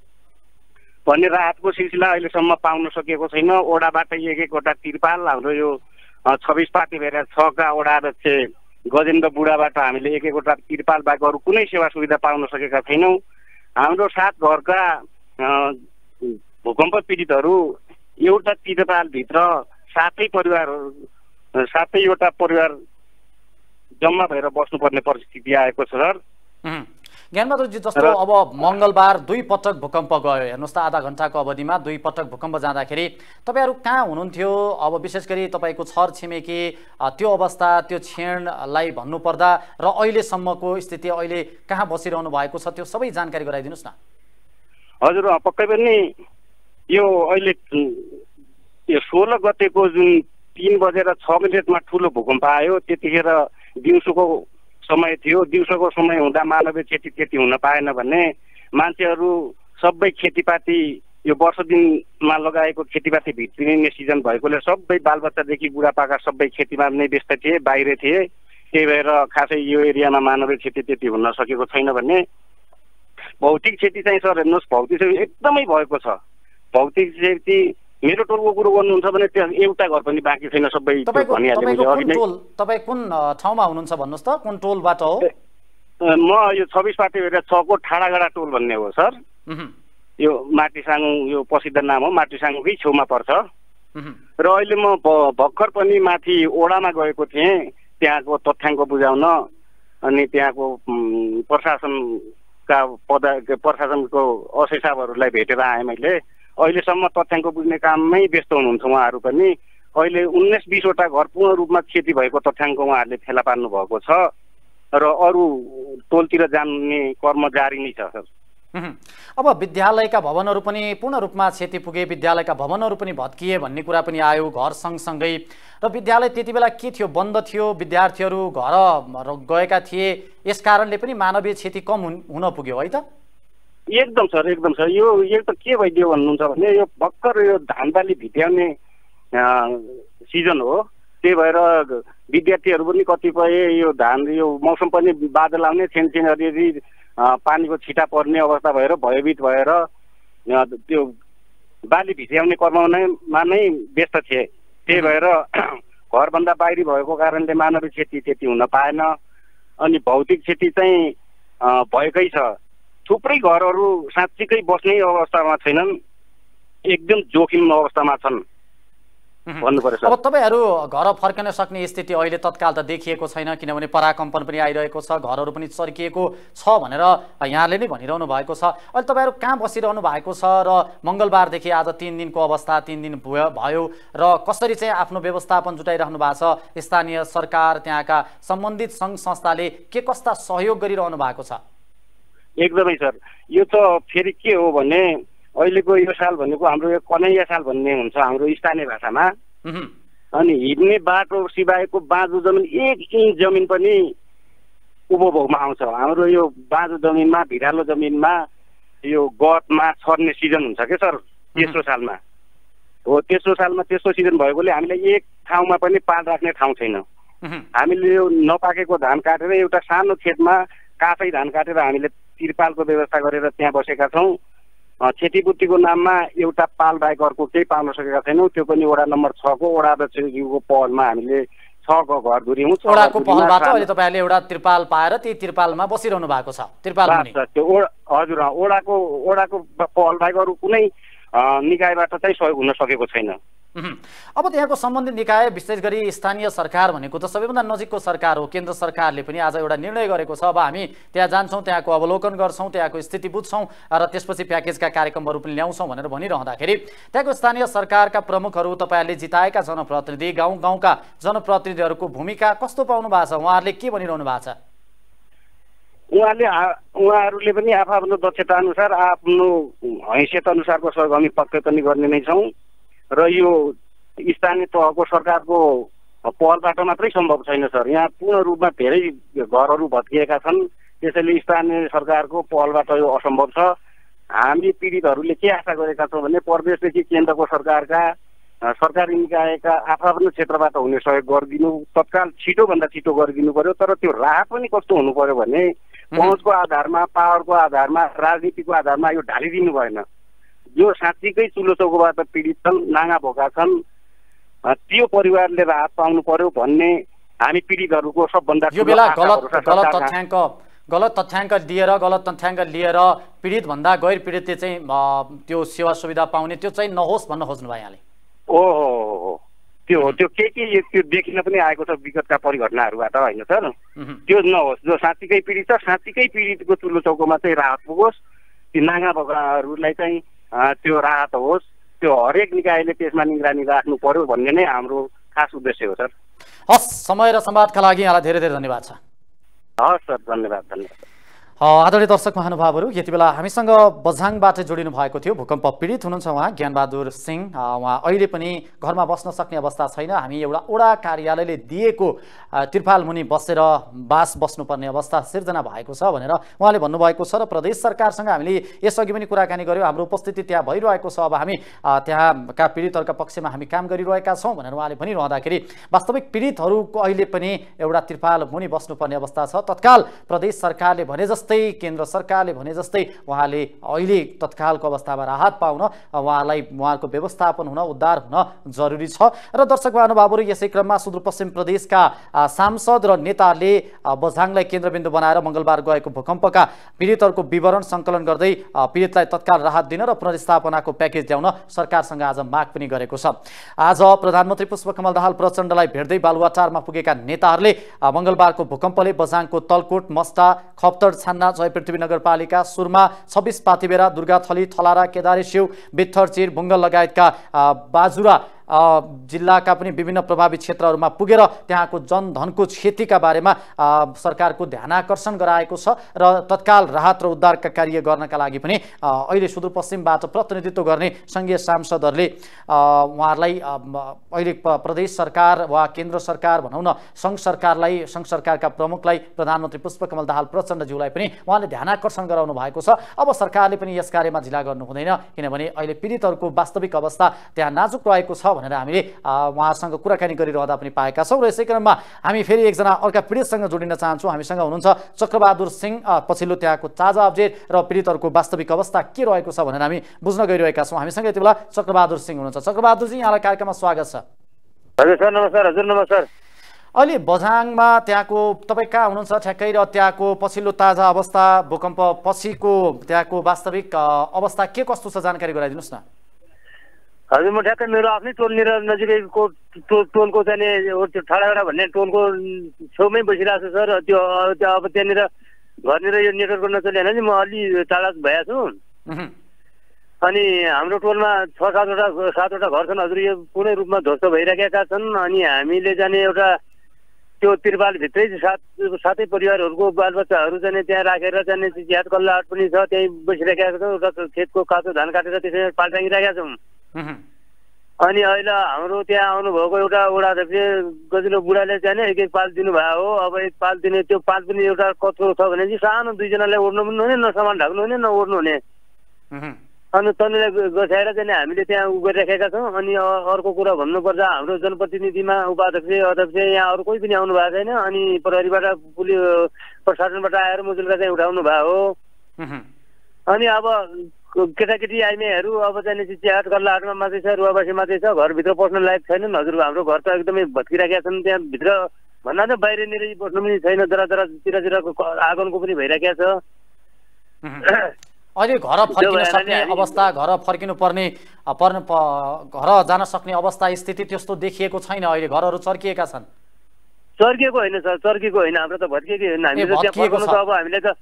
भन्ने राहतको सिलसिला अहिलेसम्म पाउन सकेको छैन। ओडाबाट एक-एकवटा तिरपाल, हाम्रो यो 26 पाटे भेरा 6 का ओडा अध्यक्ष गजेन्द्र बुढाबाट हामीले एक-एकवटा तिरपाल बाहेक अरू कुनै सेवा सुविधा पाउन सकेका छैनौँ। हाम्रो 7 घरका भूकम्प पीडितहरू एउटा तिरपालभित्र 7वटा परिवार जम्मा भएर बस्नुपर्ने परिस्थिति आएको छ सर। ज्ञानबहादुरजी, जस्तो अब मङ्गलबार 2 पटक भूकम्प गयो, हेर्नुहोस् त, आधा घण्टाको अवधिमा 2 पटक भूकम्प जाँदाखेरि तपाईँहरू कहाँ हुनुहुन्थ्यो? अब विशेष गरी तपाईँको छर छिमेकी त्यो अवस्था, त्यो क्षणलाई भन्नुपर्दा र अहिलेसम्मको स्थिति, अहिले कहाँ बसिरहनु भएको छ, त्यो सबै जानकारी गराइदिनुहोस् न। हजुर, पक्कै पनि यो अहिले यो 16 गतेको जुन 3:06 ठुलो भूकम्प आयो, त्यतिखेर दिउँसोको समय थियो। दिउँसोको समय हुँदा मानवीय क्षति त्यति हुन पाएन भने मान्छेहरू सबै खेतीपाती यो वर्ष दिनमा लगाएको खेतीपाती भित्रिने सिजन भएकोले सबै बालबच्चादेखि बुढापाका सबै खेतीमा नै व्यस्त थिए, बाहिर थिए। त्यही भएर खासै यो एरियामा मानवीय क्षति त्यति हुन सकेको छैन भने भौतिक क्षति चाहिँ सर हेर्नुहोस्, भौतिक क्षति एकदमै भएको छ। भौतिक क्षति मेरो टोलको कुरो गर्नुहुन्छ भने त्यहाँ एउटा घर पनि बाँकी छैन, सबै भनिहालेँ। तपाईँ कुन ठाउँमा हुनुहुन्छ भन्नुहोस् त, कुन टोलबाट हो? म यो 26 पाटे 6 को ठाडागडा टोल भन्ने हो सर। यो माटीसाङु यो प्रसिद्ध नाम हो, माटीसाङुकै छेउमा पर्छ। र अहिले म भर्खर पनि माथि ओडामा गएको थिएँ त्यहाँको तथ्याङ्क बुझाउन, अनि त्यहाँको प्रशासनको अफिसरहरूलाई भेटेर आएँ मैले। अहिलेसम्म तथ्याङ्क बुझ्ने काममै व्यस्त हुनुहुन्छ उहाँहरू पनि। अहिले 19-20 वटा घर पूर्ण रूपमा क्षति भएको तथ्याङ्क उहाँहरूले फेला पार्नु भएको छ र अरू टोलतिर जाने कर्म जारी नै छ सर। अब विद्यालयका भवनहरू पनि पूर्ण रूपमा क्षति पुगे, विद्यालयका भवनहरू पनि भत्किए भन्ने कुरा पनि आयो घर सँगसँगै। र विद्यालय त्यति बेला के थियो, बन्द थियो, विद्यार्थीहरू घर गएका थिए, यस कारणले पनि मानवीय क्षति कम हुन पुग्यो है त? एकदम सर, एकदम सर। यो त के भइदियो भन्नुहुन्छ भने यो भर्खर यो धान बाली भित्याउने सिजन हो। त्यही भएर विद्यार्थीहरू पनि कतिपय यो धान यो मौसम पनि बादल आउने छेनछेन अलि पानीको छिटा पर्ने अवस्था भएर भयभीत भएर त्यो बाली भित्याउने कर्ममा नै व्यस्त थिए। त्यही भएर घरभन्दा बाहिरी भएको कारणले मानवीय क्षति त्यति हुन पाएन। अनि भौतिक क्षति चाहिँ भएकै छ। थुप्रै घरहरू साँच्चीकै बस्ने अवस्थामा छैनन्, एकदम जोखिम अवस्थामा छन् भन्नु पर्यो। अब तपाईँहरू घर फर्कन सक्ने स्थिति अहिले तत्काल त देखिएको छैन, किनभने पराकम्पन पनि आइरहेको छ, घरहरू पनि चर्किएको छ भनेर यहाँले नै भनिरहनु भएको छ। अहिले तपाईँहरू कहाँ बसिरहनु भएको छ र मङ्गलबारदेखि आज 3 दिनको अवस्था 3 दिन भयो र कसरी चाहिँ आफ्नो व्यवस्थापन जुटाइरहनु भएको छ? स्थानीय सरकार, त्यहाँका सम्बन्धित सङ्घ संस्थाले के कस्ता सहयोग गरिरहनु भएको छ? एकदमै सर, यो त फेरि के हो भने अहिलेको यो साल भनेको हाम्रो यो कन्हैया साल भन्ने हुन्छ हाम्रो स्थानीय भाषामा। अनि हिँड्ने बाटो सिवायको बाँझो जमिन 1 इन्च जमिन पनि उपभोगमा आउँछ। हाम्रो यो बाँझो जमिनमा, भिरालो जमिनमा यो गतमा छर्ने सिजन हुन्छ के सर तेस्रो सालमा हो। तेस्रो सालमा तेस्रो सिजन भएकोले हामीलाई एक ठाउँमा पनि पाल राख्ने ठाउँ छैन। हामीले यो नपाकेको धान काटेर एउटा सानो खेतमा काफै धान काटेर हामीले तिरपालको व्यवस्था गरेर त्यहाँ बसेका छौँ। क्षतिपूर्तिको नाममा एउटा पाल बाहेक अर्को केही पाउन सकेका छैनौँ। त्यो पनि वडा नम्बर 6 को वडा अध्यक्षज्यूको पहलमा हामीले 6 घर धुर्यौँ। वडाको पहलबाट अहिले तपाईँहरूले एउटा तिरपाल पाएर त्यही तिरपालमा बसिरहनु भएको छ? तिरपाल हजुर, वडाको पहल बाहेक अरू कुनै निकायबाट चाहिँ सहयोग हुन सकेको छैन। अब त्यहाँको सम्बन्धित निकाय विशेष गरी स्थानीय सरकार भनेको त सबैभन्दा नजिकको सरकार हो। केन्द्र सरकारले पनि आज एउटा निर्णय गरेको छ, अब हामी त्यहाँ जान्छौँ, त्यहाँको अवलोकन गर्छौँ, त्यहाँको स्थिति बुझ्छौँ र त्यसपछि प्याकेजका कार्यक्रमहरू पनि ल्याउँछौँ भनेर भनिरहँदाखेरि त्यहाँको स्थानीय सरकारका प्रमुखहरू, तपाईँहरूले जिताएका जनप्रतिनिधि, गाउँ गाउँका जनप्रतिनिधिहरूको भूमिका कस्तो पाउनु भएको छ? उहाँहरूले के भनिरहनु भएको छ? उहाँहरूले पनि आफ्नो दक्षता अनुसार आफ्नो हैसियत अनुसारको सहयोग हामी पक्कै पनि गर्ने नै छौँ। र यो स्थानीय तहको सरकारको पहलबाट मात्रै सम्भव छैन सर। यहाँ पूर्ण रूपमा धेरै घरहरू भत्किएका छन्, त्यसैले स्थानीय सरकारको पहलबाट यो असम्भव छ। हामी पीडितहरूले के आशा गरेका छौँ भने प्रदेशदेखि केन्द्रको सरकारका सरकारी निकायका आफ्नो क्षेत्रबाट हुने सहयोग गरिदिनु, तत्काल छिटोभन्दा छिटो गरिदिनु पर्यो। तर त्यो राहत पनि कस्तो हुनु पर्यो भने पहुँचको आधारमा, पावरको आधारमा, राजनीतिको आधारमा यो ढालिदिनु भएन। जो साँच्चीकै चुलो चौकोबाट पीडित छन्, नाङ्गा भोका छन्, त्यो परिवारले राहत पाउनु पर्यो भन्ने हामी पीडितहरूको सबभन्दा यो बेला गलत तथ्याङ्क लिएर पीडित भन्दा गैर पीडितले चाहिँ त्यो सेवा सुविधा पाउने त्यो चाहिँ नहोस् भन्न खोज्नु भयो यहाँले? ओहो, त्यो के देखिन पनि आएको छ विगतका परिघटनाहरूबाट होइन सर। त्यो नहोस्। जो साँच्चीकै पीडित छ, साँच्चीकै पीडितको चुलो चौकोमा चाहिँ राहत पुगोस्, ती नाङ्गा भोकाहरूलाई चाहिँ त्यो राहत होस्। त्यो हरेक निकायले त्यसमा निगरानी राख्नु पर्यो भन्ने नै हाम्रो खास उद्देश्य हो सर। हस्, समय र संवादका लागि यहाँलाई धेरै धेरै धन्यवाद छ। हस् सर, धन्यवाद। आदरणीय दर्शक महानुभावहरू, यति बेला हामीसँग बझाङबाट जोडिनु भएको थियो भूकम्प पीडित हुनुहुन्छ उहाँ ज्ञानबहादुर सिंह। उहाँ अहिले पनि घरमा बस्न सक्ने अवस्था छैन। हामी एउटा ओडा कार्यालयले दिएको तिरपाल मुनि बसेर बास बस्नुपर्ने अवस्था सिर्जना भएको छ भनेर उहाँले भन्नुभएको छ र प्रदेश सरकारसँग हामीले यसअघि पनि कुराकानी गर्यौँ। हाम्रो उपस्थिति त्यहाँ भइरहेको छ। अब हामी त्यहाँका पीडितहरूका पक्षमा हामी काम गरिरहेका छौँ भनेर उहाँले भनिरहँदाखेरि वास्तविक पीडितहरूको अहिले पनि एउटा तिरपाल मुनि बस्नुपर्ने अवस्था छ। तत्काल प्रदेश सरकारले भने जस्तै, केन्द्र सरकारले भने जस्तै उहाँले अहिले तत्कालको अवस्थामा राहत पाउन उहाँहरूको व्यवस्थापन हुन, उद्धार हुन जरुरी छ। र दर्शक महानुभावहरू, यसै क्रममा सुदूरपश्चिम प्रदेशका सांसद र नेताहरूले बझाङलाई केन्द्रबिन्दु बनाएर मङ्गलबार गएको भूकम्पका पीडितहरूको विवरण सङ्कलन गर्दै पीडितलाई तत्काल राहत दिन र पुनर्स्थापनाको प्याकेज ल्याउन सरकारसँग आज माग पनि गरेको छ। आज प्रधानमन्त्री पुष्पकमल दाहाल प्रचण्डलाई भेट्दै बालुवाटारमा पुगेका नेताहरूले मङ्गलबारको भूकम्पले बझाङको तलकोट, मस्टा, खप्तड, छान्ना, जयपृथ्वी नगरपालिका, सुरमा, 26 पाथिबेरा, दुर्गाथली, थलारा, केदारेश्यु, बित्थरचिर, बुङ्गल लगायतका बाजुरा जिल्लाका पनि विभिन्न प्रभावित क्षेत्रहरूमा पुगेर त्यहाँको जनधनको क्षतिका बारेमा सरकारको ध्यानाकर्षण गराएको छ र तत्काल राहत र उद्धारका कार्य गर्नका लागि पनि अहिले सुदूरपश्चिमबाट प्रतिनिधित्व गर्ने सङ्घीय सांसदहरूले उहाँहरूलाई अहिले प्रदेश सरकार वा केन्द्र सरकार भनौँ न, सङ्घ सरकारका प्रमुखलाई प्रधानमन्त्री पुष्पकमल दाहाल प्रचण्डज्यूलाई पनि उहाँले ध्यानाकर्षण गराउनु भएको छ। अब सरकारले पनि यस कार्यमा ढिला गर्नु हुँदैन, किनभने अहिले पीडितहरूको वास्तविक अवस्था त्यहाँ नाजुक रहेको छ भनेर हामीले उहाँसँग कुराकानी गरिरहँदा पनि पाएका छौँ। र यसै क्रममा हामी फेरि एकजना अर्का पीडितसँग जोडिन चाहन्छौँ। हामीसँग हुनुहुन्छ चक्रबहादुर सिंह, पछिल्लो त्यहाँको ताजा अपडेट र पीडितहरूको वास्तविक अवस्था के रहेको छ भनेर हामी बुझ्न गइरहेका छौँ। हामीसँग यति बेला चक्रबहादुर सिंह हुनुहुन्छ। चक्रबहादुरजी, यहाँलाई कार्यक्रममा स्वागत छ। हजुर सर, नमस्कार। हजुर नमस्कार। अहिले बझाङमा त्यहाँको तपाईँ कहाँ हुनुहुन्छ ठ्याक्कै, र त्यहाँको पछिल्लो ताजा अवस्था, भूकम्प पछिको त्यहाँको वास्तविक अवस्था के कस्तो छ, जानकारी गराइदिनुहोस् न। हजुर, म ठ्याक्कै मेरो आफ्नै टोलनिर नजिकैको टोलको चाहिँ ठाडागडा भन्ने टोलको छेउमै बसिरहेको छु सर। त्यो अब त्यहाँनिर घरनिर यो नेटवर्क नचल्यो भने म अलि टाढा भएको छु। अनि हाम्रो टोलमा 6-7वटा घर छन् हजुर, यो पूर्ण रूपमा ध्वस्त भइरहेका छन्। अनि हामीले जाने एउटा त्यो तिरपालभित्रै सातै परिवारहरूको बालबच्चाहरू चाहिँ त्यहाँ राखेर चाहिँ ज्याद कल्लाट पनि छ, त्यहीँ बसिरहेका छौँ। एउटा खेतको काँचो धान काटेर त्यसरी पाल्टाइरहेका छौँ। अनि अहिले हाम्रो त्यहाँ आउनुभएको एउटा वडा अध्यक्ष गजिलो बुढाले चाहिँ एक पाल दिनुभयो हो। अब एक पाल दिने, त्यो पाल पनि एउटा कत्रो छ भने चाहिँ सानो दुईजनालाई ओढ्नु पनि हुने, न सामान ढाक्नु हुने, न ओढ्नु हुने। अनि तनीलाई गछाएर चाहिँ हामीले त्यहाँ उ गरिराखेका छौँ। अनि अर्को कुरा भन्नुपर्दा हाम्रो जनप्रतिनिधिमा उपाध्यक्ष, अध्यक्ष यहाँ अरू कोही पनि आउनु भएको छैन। अनि प्रहरीबाट पुलिस प्रशासनबाट आएर मुजुल्का चाहिँ उठाउनु भयो हो। अनि अब केटाकेटी आइमेहरू अब चाहिँ चियाहाट गल्लाहाटमा मात्रै छ, रुवाबासी मात्रै छ, घरभित्र पस्न लायक छैनन् हजुर। हाम्रो घर त एकदमै भत्किरहेका छन्, त्यहाँभित्र भन्दा त बाहिरनिर बस्नु पनि छैन, जरातिरको आँगनको पनि भइरहेको छ। अहिले घर फर्किन सक्ने अवस्था, घर फर्किनु पर्ने घर जान सक्ने अवस्था स्थिति त्यस्तो देखिएको छैन। अहिले घरहरू चर्किएका छन्। चर्किएको होइन सर, चर्किएको होइन, हाम्रो त भत्किएकै होइन। हामी त त्यहाँ फर्कनु त अब हामीले त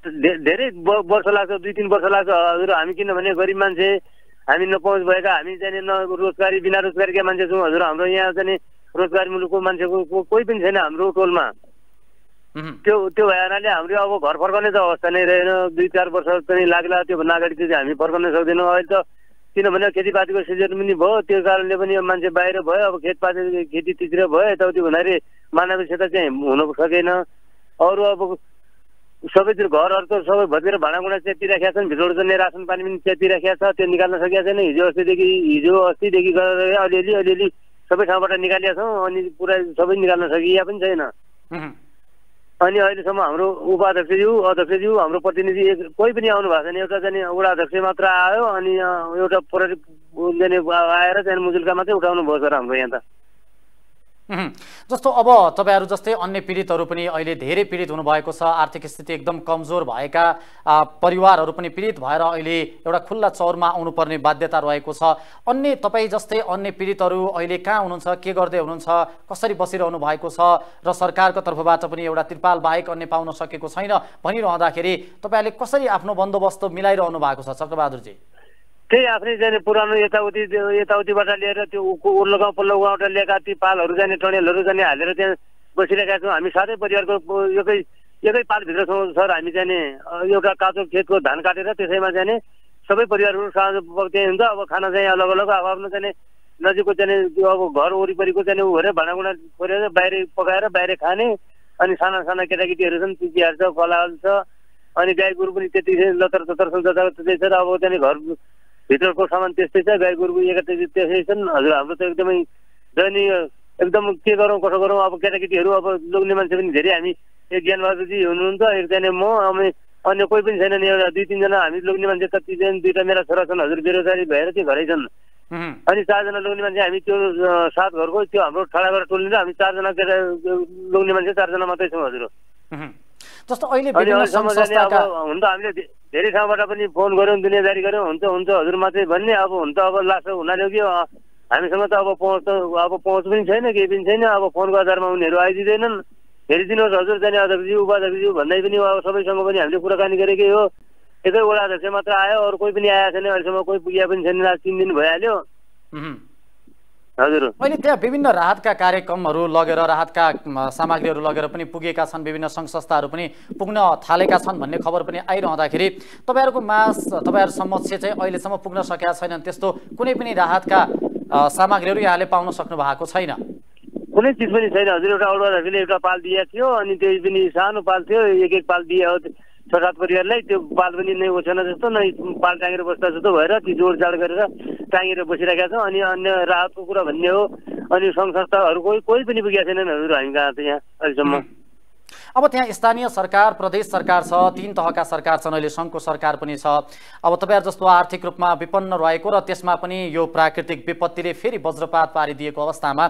धेरै वर्ष लाग्छ, 2-3 वर्ष लाग्छ हजुर। हामी किनभने गरिब मान्छे, हामी नपहुँच भएका, हामी चाहिँ रोजगारी बिना रोजगारीका मान्छे छौँ हजुर। हाम्रो यहाँ चाहिँ रोजगारी मुलुकको मान्छेको कोही पनि छैन हाम्रो टोलमा। त्यो भएनाले हाम्रो अब घर फर्कने त अवस्था नै रहेन। 2-4 वर्ष चाहिँ लाग्ला, त्योभन्दा अगाडि चाहिँ हामी फर्कन सक्दैनौँ। अहिले त किनभने खेतीपातीको सिजन पनि भयो, त्यो कारणले पनि मान्छे बाहिर भयो। अब खेतीतिर भयो, यताउति भन्दाखेरि मानव क्षेत्र चाहिँ हुन सकेन। अरू अब सबैतिर घरहरू त सबै भत्केर भाँडाकुँडा च्यातिराखेका छन्, भित्रबाट चाहिँ रासन पानी पनि च्यातिराखेका छ, त्यो निकाल्न सकेका छैन। हिजो अस्तिदेखि गरेर अलिअलि सबै ठाउँबाट निकालेका छौँ। अनि पुरा सबै निकाल्न सकिया पनि छैन। अनि अहिलेसम्म हाम्रो उपाध्यक्षज्यू, अध्यक्षज्यू, हाम्रो प्रतिनिधि कोही पनि आउनु भएको छैन। एउटा चाहिँ वडा अध्यक्ष मात्र आयो, अनि एउटा प्रहरी आएर चाहिँ मुजुल्का मात्रै उठाउनु भयो सर हाम्रो यहाँ त। जस्तो अब तपाईहरू जस्तै अन्य पीडितहरू पनि अहिले धेरै पीडित हुनुभएको छ, आर्थिक स्थिति एकदम कमजोर भएका परिवारहरू पनि पीडित भएर अहिले एउटा खुल्ला चौरमा आउनुपर्ने बाध्यता रहेको छ। अन्य तपाईँ जस्तै अन्य पीडितहरू अहिले कहाँ हुनुहुन्छ, के गर्दै हुनुहुन्छ, कसरी बसिरहनु भएको छ र सरकारको तर्फबाट पनि एउटा तिरपाल बाहेक अन्य पाउन सकेको छैन भनिरहँदाखेरि तपाईँहरूले कसरी आफ्नो बन्दोबस्त मिलाइरहनु भएको छ चक्रबहादुरजी? त्यही आफ्नै जाने पुरानो यताउतिबाट लिएर त्यो उर्लो गाउँ पल्लो गाउँबाट ल्याएका ती पालहरू जाने टनेलहरू जाने हालेर त्यहाँ बसिरहेका छौँ। हामी साथै परिवारको एकै पालभित्र छौँ सर। हामी चाहिँ नि एउटा काँचो खेतको धान काटेर त्यसैमा चाहिँ नि सबै परिवारहरू साँझ त्यही हुन्छ। अब खाना चाहिँ अलग अलग अब आफ्नो चाहिँ नजिकको चाहिँ अब घर वरिपरिको चाहिँ उ गरेर भाँडाकुँडा खोलेर बाहिर पकाएर बाहिर खाने। अनि साना साना केटाकेटीहरू छन् तिहार छ कलाल छ। अनि गाई गोरु पनि त्यति लतर ततर त्यस्तै छ र अब चाहिँ घरभित्रको सामान त्यस्तै छ। गाई गोरुको त्यसै छन् हजुर। हाम्रो त एकदमै दयनीय एकदम के गरौँ कसो गरौँ। अब केटाकेटीहरू अब लोग्ने मान्छे पनि धेरै हामी एक ज्ञानबहादुरजी हुनुहुन्छ एकजना म अनि अन्य कोही पनि छैन नि। एउटा 2-3 जना हामी लोग्ने मान्छे कतिजना 2टा मेरा छोरा छन् हजुर बेरोजगारी भएर चाहिँ घरै छन्। अनि 4 जना लोग्ने मान्छे हामी त्यो 7 घरको त्यो हाम्रो ठाडाबाट टोलिन्छ। हामी 4 जना केटा लोग्ने मान्छे 4 जना मात्रै छौँ हजुर। जस्तो अहिले विभिन्न संस्थाका हुन त हामीले धेरै ठाउँबाट पनि फोन गऱ्यौँ दुनियादारी गऱ्यौँ हुन्छ हुन्छ हजुर मात्रै भन्ने। अब हुन्छ अब लास्ट हुनाले कि हामीसँग त अब पहुँच पनि छैन केही पनि छैन। अब फोनको आधारमा उनीहरू आइदिँदैनन्। हेरिदिनुहोस् हजुर जाने अध्यक्षज्यू उपाध्यक्षज्यू भन्दै पनि अब सबैसँग पनि हामीले कुराकानी गरेकै हो। एकै वडा अध्यक्ष मात्र आयो अरू कोही पनि आएको छैन। अहिलेसम्म कोही पुगेको पनि छैन। 3 दिन भइहाल्यो हजुर। अहिले त्यहाँ विभिन्न राहतका कार्यक्रमहरू लगेर राहतका सामग्रीहरू लगेर पनि पुगेका छन्। विभिन्न सङ्घ संस्थाहरू पनि पुग्न थालेका छन् भन्ने खबर पनि आइरहँदाखेरि तपाईँहरूको तपाईँहरू समक्ष चाहिँ अहिलेसम्म पुग्न सकेका छैनन् त्यस्तो कुनै पनि राहतका सामग्रीहरू यहाँले पाउन सक्नु भएको छैन? कुनै चिज पनि छैन हजुर। एउटा औरवादाले एउटा पाल दिएको थियो अनि त्यही पनि सानो पाल थियो। एक पाल दिए हो 6-7 परिवारलाई। त्यो पाल पनि नै ओछेन जस्तो नै पाल टाँगेर बस्दा जस्तो भएर ती जोडजाड गरेर टाँगेर बसिरहेका छौँ। अनि अन्य राहतको कुरा भन्ने हो अनि सङ्घ संस्थाहरू कोही पनि पुगेका छैनन् हजुर हामी कहाँ त यहाँ अहिलेसम्म। अब त्यहाँ स्थानीय सरकार प्रदेश सरकार छ 3 तहका सरकार छन्। अहिले सङ्घको सरकार पनि छ। अब तपाईँहरू जस्तो आर्थिक रूपमा विपन्न रहेको र त्यसमा पनि यो प्राकृतिक विपत्तिले फेरि वज्रपात पारिदिएको अवस्थामा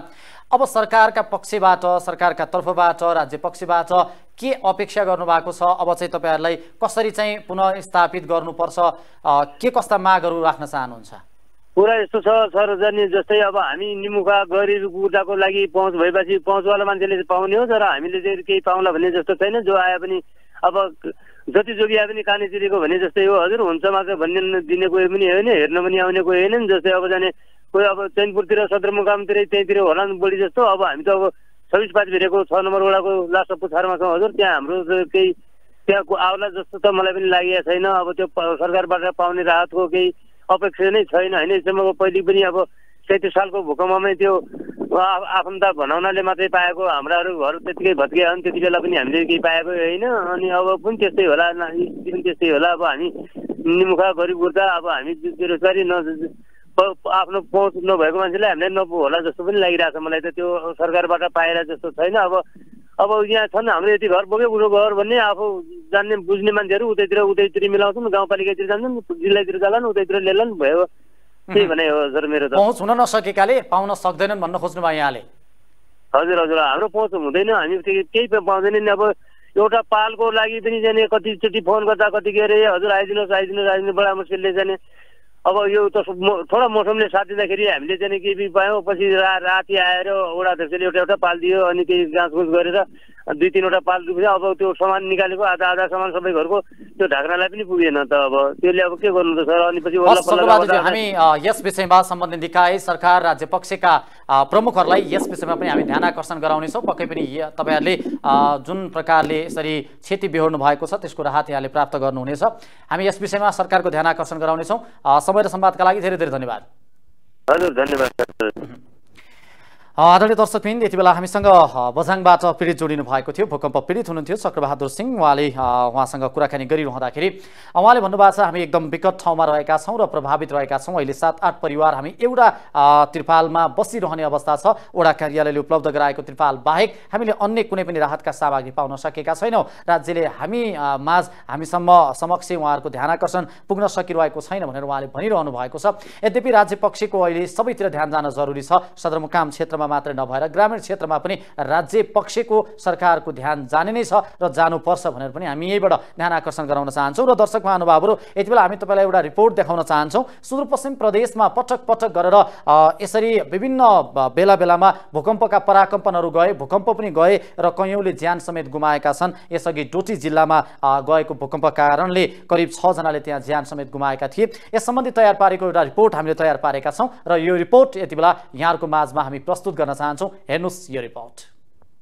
अब सरकारका पक्षबाट सरकारका तर्फबाट राज्य पक्षबाट के अपेक्षा गर्नुभएको छ? अब चाहिँ तपाईँहरूलाई कसरी चाहिँ पुनः स्थापित गर्नुपर्छ के कस्ता मागहरू राख्न चाहनुहुन्छ? कुरा यस्तो छ सर जाने जस्तै अब हामी निमुखा गरिब गुर्जाको लागि पहुँच भएपछि पहुँचवाला मान्छेले पाउने हो तर हामीले चाहिँ केही पाउला भन्ने जस्तो छैन। जो आए पनि अब जति जोगी आए पनि काने चिरेको भने जस्तै हो हजुर। हुन्छ मात्र भन्ने दिने कोही पनि होइन हेर्न पनि आउने कोही होइन। जस्तै अब जाने कोही अब चैनपुरतिर सदरमुकामतिर त्यहीँतिर होला बढी जस्तो। अब हामी त अब 26-5 भिरेको 6 नम्बर वडाको लास्ट पुछारमा छौँ हजुर। त्यहाँ हाम्रो केही त्यहाँको आउला जस्तो त मलाई पनि लागेको छैन। अब त्यो सरकारबाट पाउने राहतको केही अपेक्षा नै छैन होइन। यसम्मको पहिले पनि अब 37 सालको भूकम्पमै त्यो आफन्त भनाउनाले मात्रै पाएको हाम्राहरू घर त्यतिकै भत्किया छन्। त्यति बेला पनि हामीले केही पाएको होइन। अनि अब पनि त्यस्तै होला पनि त्यस्तै होला। अब हामी निमुखा गरिब गुर्दा अब हामी बेरोजगारी आफ्नो पहुँच नभएको मान्छेलाई हामीलाई नहोला जस्तो पनि लागिरहेको छ मलाई त। त्यो सरकारबाट पाएर जस्तो छैन। अब यहाँ छन् हाम्रो यति घर बोक्यो उसो घर भन्ने आफू जान्ने बुझ्ने मान्छेहरू उतैतिर मिलाउँछन्। गाउँपालिकातिर जान्छन् जिल्लातिर जालान् उतैतिर ल्यालान् भयो। त्यही भने हो सर मेरो त। पहुँच हुन नसकेकाले पाउन सक्दैनन् भन्न खोज्नुभयो यहाँले? हजुर हजुर हाम्रो पहुँच हुँदैन। हामी केही पाउँदैन नि। अब एउटा पालको लागि पनि जाने कतिचोटि फोन गर्दा कति के अरे हजुर आइदिनुहोस् बडा मुस्किलले जाने। अब यो त थोडा मौसमले साथ दिँदाखेरि हामीले चाहिँ केही पायौँ। पछि राति आएर वडा अध्यक्षले एउटा पाल दियो अनि केही जाँचबुझ गरेर 2-3वटा पाल दिएपछि अब त्यो सामान निकालेको आधा सामान सबै घरको त्यो ढाक्रालाई पनि पुगेन त। अब त्यसले अब के गर्नु त सर। अनि पछि हामी यस विषयमा सम्बन्धित निकाय सरकार राज्य पक्षका प्रमुखहरूलाई यस विषयमा पनि हामी ध्यान आकर्षण गराउनेछौँ। पक्कै पनि तपाईँहरूले जुन प्रकारले यसरी क्षति बेहोर्नु भएको छ त्यसको राहत यहाँले प्राप्त गर्नुहुनेछ। हामी यस विषयमा सरकारको ध्यान आकर्षण गराउनेछौँ। समय र संवादका लागि धेरै धेरै धन्यवाद। हजुर धन्यवाद। आदरणीय दर्शकवृन्द यति बेला हामीसँग बझाङबाट पीडित जोडिनु भएको थियो भूकम्प पीडित हुनुहुन्थ्यो चक्रबहादुर सिंह। उहाँसँग कुराकानी गरिरहँदाखेरि उहाँले भन्नुभएको छ हामी एकदम विकट ठाउँमा रहेका छौँ र प्रभावित रहेका छौँ। अहिले 7-8 परिवार हामी एउटा त्रिपालमा बसिरहने अवस्था छ। वडा कार्यालयले उपलब्ध गराएको त्रिपाल बाहेक हामीले अन्य कुनै पनि राहतका सामग्री पाउन सकेका छैनौँ। राज्यले हामीसम्म समक्ष उहाँहरूको ध्यान आकर्षण पुग्न सकिरहेको छैन भनेर उहाँले भनिरहनु भएको छ। यद्यपि राज्य पक्षको अहिले सबैतिर ध्यान जान जरुरी छ। सदरमुकाम क्षेत्रमा मात्रै नभएर ग्रामीण क्षेत्रमा पनि राज्य पक्षको सरकारको ध्यान जाने नै छ र जानुपर्छ भनेर पनि हामी यहीबाट ध्यान आकर्षण गराउन चाहन्छौँ। र दर्शक महानुभावहरू यति बेला हामी तपाईँलाई एउटा रिपोर्ट देखाउन चाहन्छौँ। सुदूरपश्चिम प्रदेशमा पटक पटक गरेर यसरी विभिन्न बेला बेलामा भूकम्पका पराकम्पनहरू गए, भूकम्प पनि गए र कैयौँले ज्यान समेत गुमाएका छन्। यसअघि डोटी जिल्लामा गएको भूकम्प कारणले करिब 6 जनाले त्यहाँ ज्यान समेत गुमाएका थिए। यस सम्बन्धी तयार पारेको एउटा रिपोर्ट हामीले तयार पारेका छौँ र यो रिपोर्ट यति बेला यहाँहरूको माझमा हामी प्रस्तुत गर्न चाहन्छौँ। हेर्नुहोस् यो रिपोर्ट।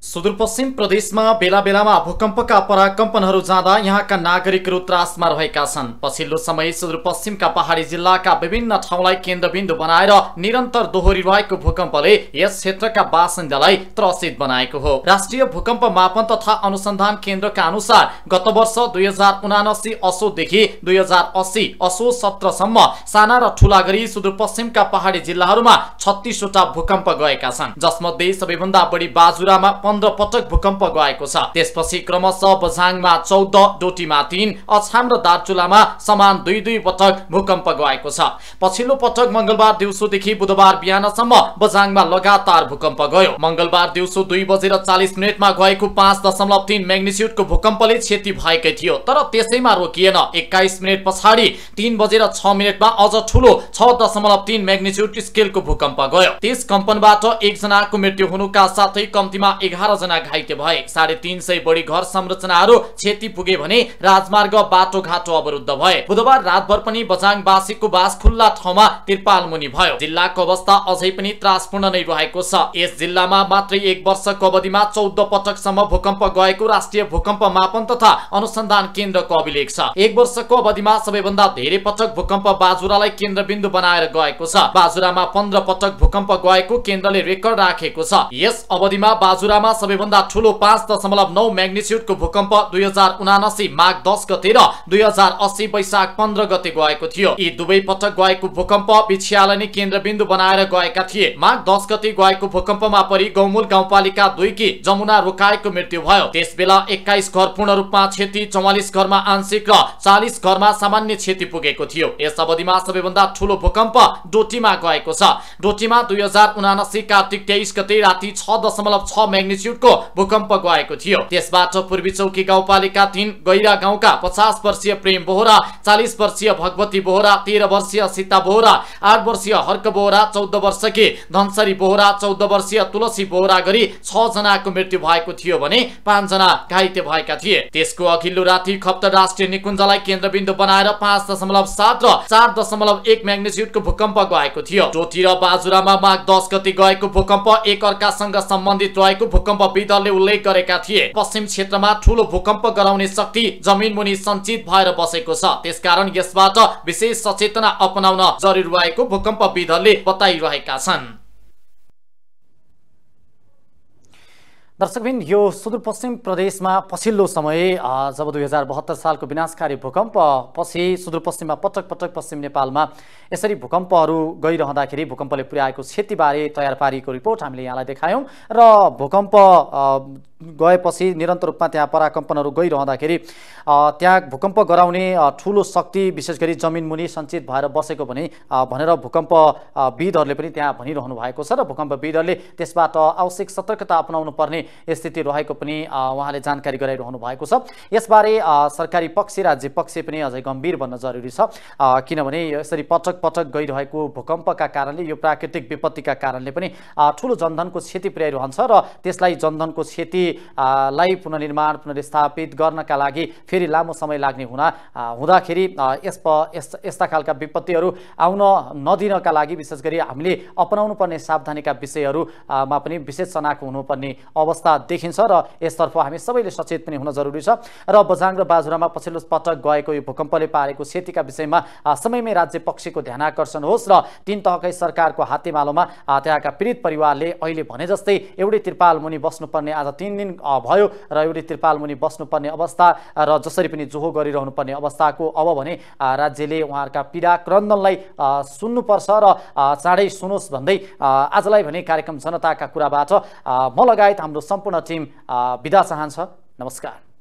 सुदूरपश्चिम प्रदेशमा बेला बेलामा भूकम्पका पराकम्पनहरू जाँदा यहाँका नागरिकहरू त्रासमा रहेका छन्। पछिल्लो समय सुदूरपश्चिमका पहाडी जिल्लाका विभिन्न ठाउँलाई केन्द्रबिन्दु बनाएर निरन्तर दोहोरिरहेको भूकम्पले यस क्षेत्रका बासिन्दालाई त्रसित बनाएको हो। राष्ट्रिय भूकम्प मापन तथा अनुसन्धान केन्द्रका अनुसार गत वर्ष 2079 असोजदेखि 2080 असोज 17 सम्म साना र ठूला गरी सुदूरपश्चिमका पहाडी जिल्लाहरूमा 36 वटा भूकम्प गएका छन्, जसमध्ये सबैभन्दा बढी बाजुरामा 15 पटक भूकम्प गएको छ। त्यसपछि क्रमशः बझाङमा 14, डोटीमा 3, अछाम र दार्चुलामा समान 2-2 पटक भूकम्प गएको छ। पछिल्लो पटक मंगलबार दिउँसोदेखि बुधबार बिहानसम्म बझाङमा लगातार भूकम्प गयो। मंगलबार दिउँसो 2:40 मा गएको 5.3 म्याग्निट्युडको भूकम्पले क्षति भएकै थियो, तर त्यसैमा रोकिएन। 21 मिनेट पछाडि 3:06 मा अझ ठूलो 6.3 म्याग्निट्युड स्केलको भूकम्प गयो। त्यस कम्पनबाट 1 जनाको मृत्यु हुनुका साथै कम्तीमा 11 जना घाइते भए। 350 बढी घर संरचनाहरू क्षति पुगे भने राजमार्ग बाटोघाटो अवरुद्ध भए। बुधबार रातभर पनि बझाङवासीको बास खुल्ला ठाउँमा तिरपाल मुनि भयो। जिल्लाको अवस्था अझै पनि त्रासपूर्ण नै रहेको छ। यस जिल्लामा मात्रै 1 वर्षको अवधिमा 14 पटकसम्म भूकम्प गएको राष्ट्रिय भूकम्प मापन तथा अनुसन्धान केन्द्रको अभिलेख छ। 1 वर्षको अवधिमा सबैभन्दा धेरै पटक भूकम्प बाजुरालाई केन्द्रबिन्दु बनाएर गएको छ। बाजुरामा 15 पटक भूकम्प गएको केन्द्रले रेकर्ड राखेको छ। यस अवधिमा बाजुरामा सबैभन्दा ठूलो 5.9 म्याग्निट्युडको भूकम्प 2079 माघ 10 गते र 2080 वैशाख 15 गते गएको थियो। यी दुवै पटक गएको भूकम्प बिछ्यालाई नै केन्द्रबिन्दु बनाएर गएका थिए। माघ 10 गते गएको भूकम्पमा परि गौमूल गाउँपालिका 2 की जमुना रोकाएको मृत्यु भयो। त्यसबेला 21 घर पूर्ण रूपमा क्षति, 44 घरमा आंशिक र 40 घरमा सामान्य क्षति पुगेको थियो। यस अवधिमा सबैभन्दा ठूलो भूकम्प डोटीमा गएको छ। डोटीमा 2079 कार्तिक 23 गते राति 6.6 म्याग्निट्युडको भूकम्प गएको थियो। त्यसबाट पूर्वी चौकी गाउँपालिका 3 गैरा गाउँका 50 वर्षीय प्रेम बोहरा, 40 वर्षीय भगवती बोहरा, 13 वर्षीय सीता बोहरा, 8 वर्षीय हर्क बोहरा, 14 वर्षकी धनसरी बोहरा, 14 वर्षीय तुलसी बोहरा गरी 6 जनाको मृत्यु भएको थियो भने 5 जना घाइते भएका थिए। त्यसको अघिल्लो राति खप्तर राष्ट्रिय निकुञ्जलाई केन्द्रबिन्दु बनाएर 5.7 र 4.1 म्याग्निट्युडको भूकम्प गएको थियो। डोटी र बाजुरामा माघ 10 गते गएको भूकम्प एक अर्कासँग सम्बन्धित रहेको भूकम्पविदहरूले उल्लेख गरेका थिए। पश्चिम क्षेत्रमा ठूलो भूकम्प गराउने शक्ति जमिन मुनि सञ्चित भएर बसेको छ। त्यसकारण यसबाट विशेष सचेतना अपनाउन जरुरी रहेको भूकम्पविदहरूले बताइरहेका छन्। दर्शकबिन, यो सुदूरपश्चिम प्रदेशमा पछिल्लो समय जब 2072 सालको विनाशकारी भूकम्प पछि सुदूरपश्चिममा पटक पटक पश्चिम नेपालमा यसरी भूकम्पहरू गइरहँदाखेरि भूकम्पले पुर्याएको क्षतिबारे तयार पारिएको रिपोर्ट हामीले यहाँलाई देखायौँ र भूकम्प गएपछि निरन्तर रूपमा त्यहाँ पराकम्पनहरू गइरहँदाखेरि त्यहाँ भूकम्प गराउने ठूलो शक्ति विशेष गरी जमिन मुनि सञ्चित भएर बसेको भनेर भूकम्पविदहरूले पनि त्यहाँ भनिरहनु भएको छ र भूकम्पविदहरूले त्यसबाट आवश्यक सतर्कता अपनाउनु पर्ने स्थिति रहेको पनि उहाँले जानकारी गराइरहनु भएको छ। यसबारे सरकारी पक्ष राज्य पक्ष पनि अझै गम्भीर बन्न जरुरी छ, किनभने यसरी पटक पटक गइरहेको भूकम्पका कारणले यो प्राकृतिक विपत्तिका कारणले पनि ठूलो जनधनको क्षति पुर्याइरहन्छ र त्यसलाई जनधनको क्षतिलाई पुनर्निर्माण पुनर्स्थापित गर्नका लागि फेरि लामो समय लाग्ने हुँदाखेरि यस्ता खालका विपत्तिहरू आउन नदिनका लागि विशेष गरी हामीले अपनाउनु पर्ने सावधानीका विषयहरूमा पनि विशेष चनाखो हुनुपर्ने अवस्था देखिन्छ र यसतर्फ हामी सबैले सचेत पनि हुन जरुरी छ। र बझाङ र बाजुरामा पछिल्लो पटक गएको यो भूकम्पले पारेको क्षतिका विषयमा समयमै राज्य पक्षको ध्यानाकर्षण होस् र 3 तहकै सरकारको हातेमालोमा त्यहाँका पीडित परिवारले अहिले भने जस्तै एउटै तिरपाल मुनि बस्नुपर्ने आज 3 दिन भयो र एउटै तिरपाल मुनि बस्नुपर्ने अवस्था र जसरी पनि जोहो गरिरहनु पर्ने अवस्थाको अब भने राज्यले उहाँहरूका पीडा क्रन्दनलाई सुन्नुपर्छ र चाँडै सुनोस् भन्दै आजलाई भने कार्यक्रम जनताका कुराबाट म लगायत हाम्रो सम्पूर्ण टिम बिदा चाहन्छ। नमस्कार।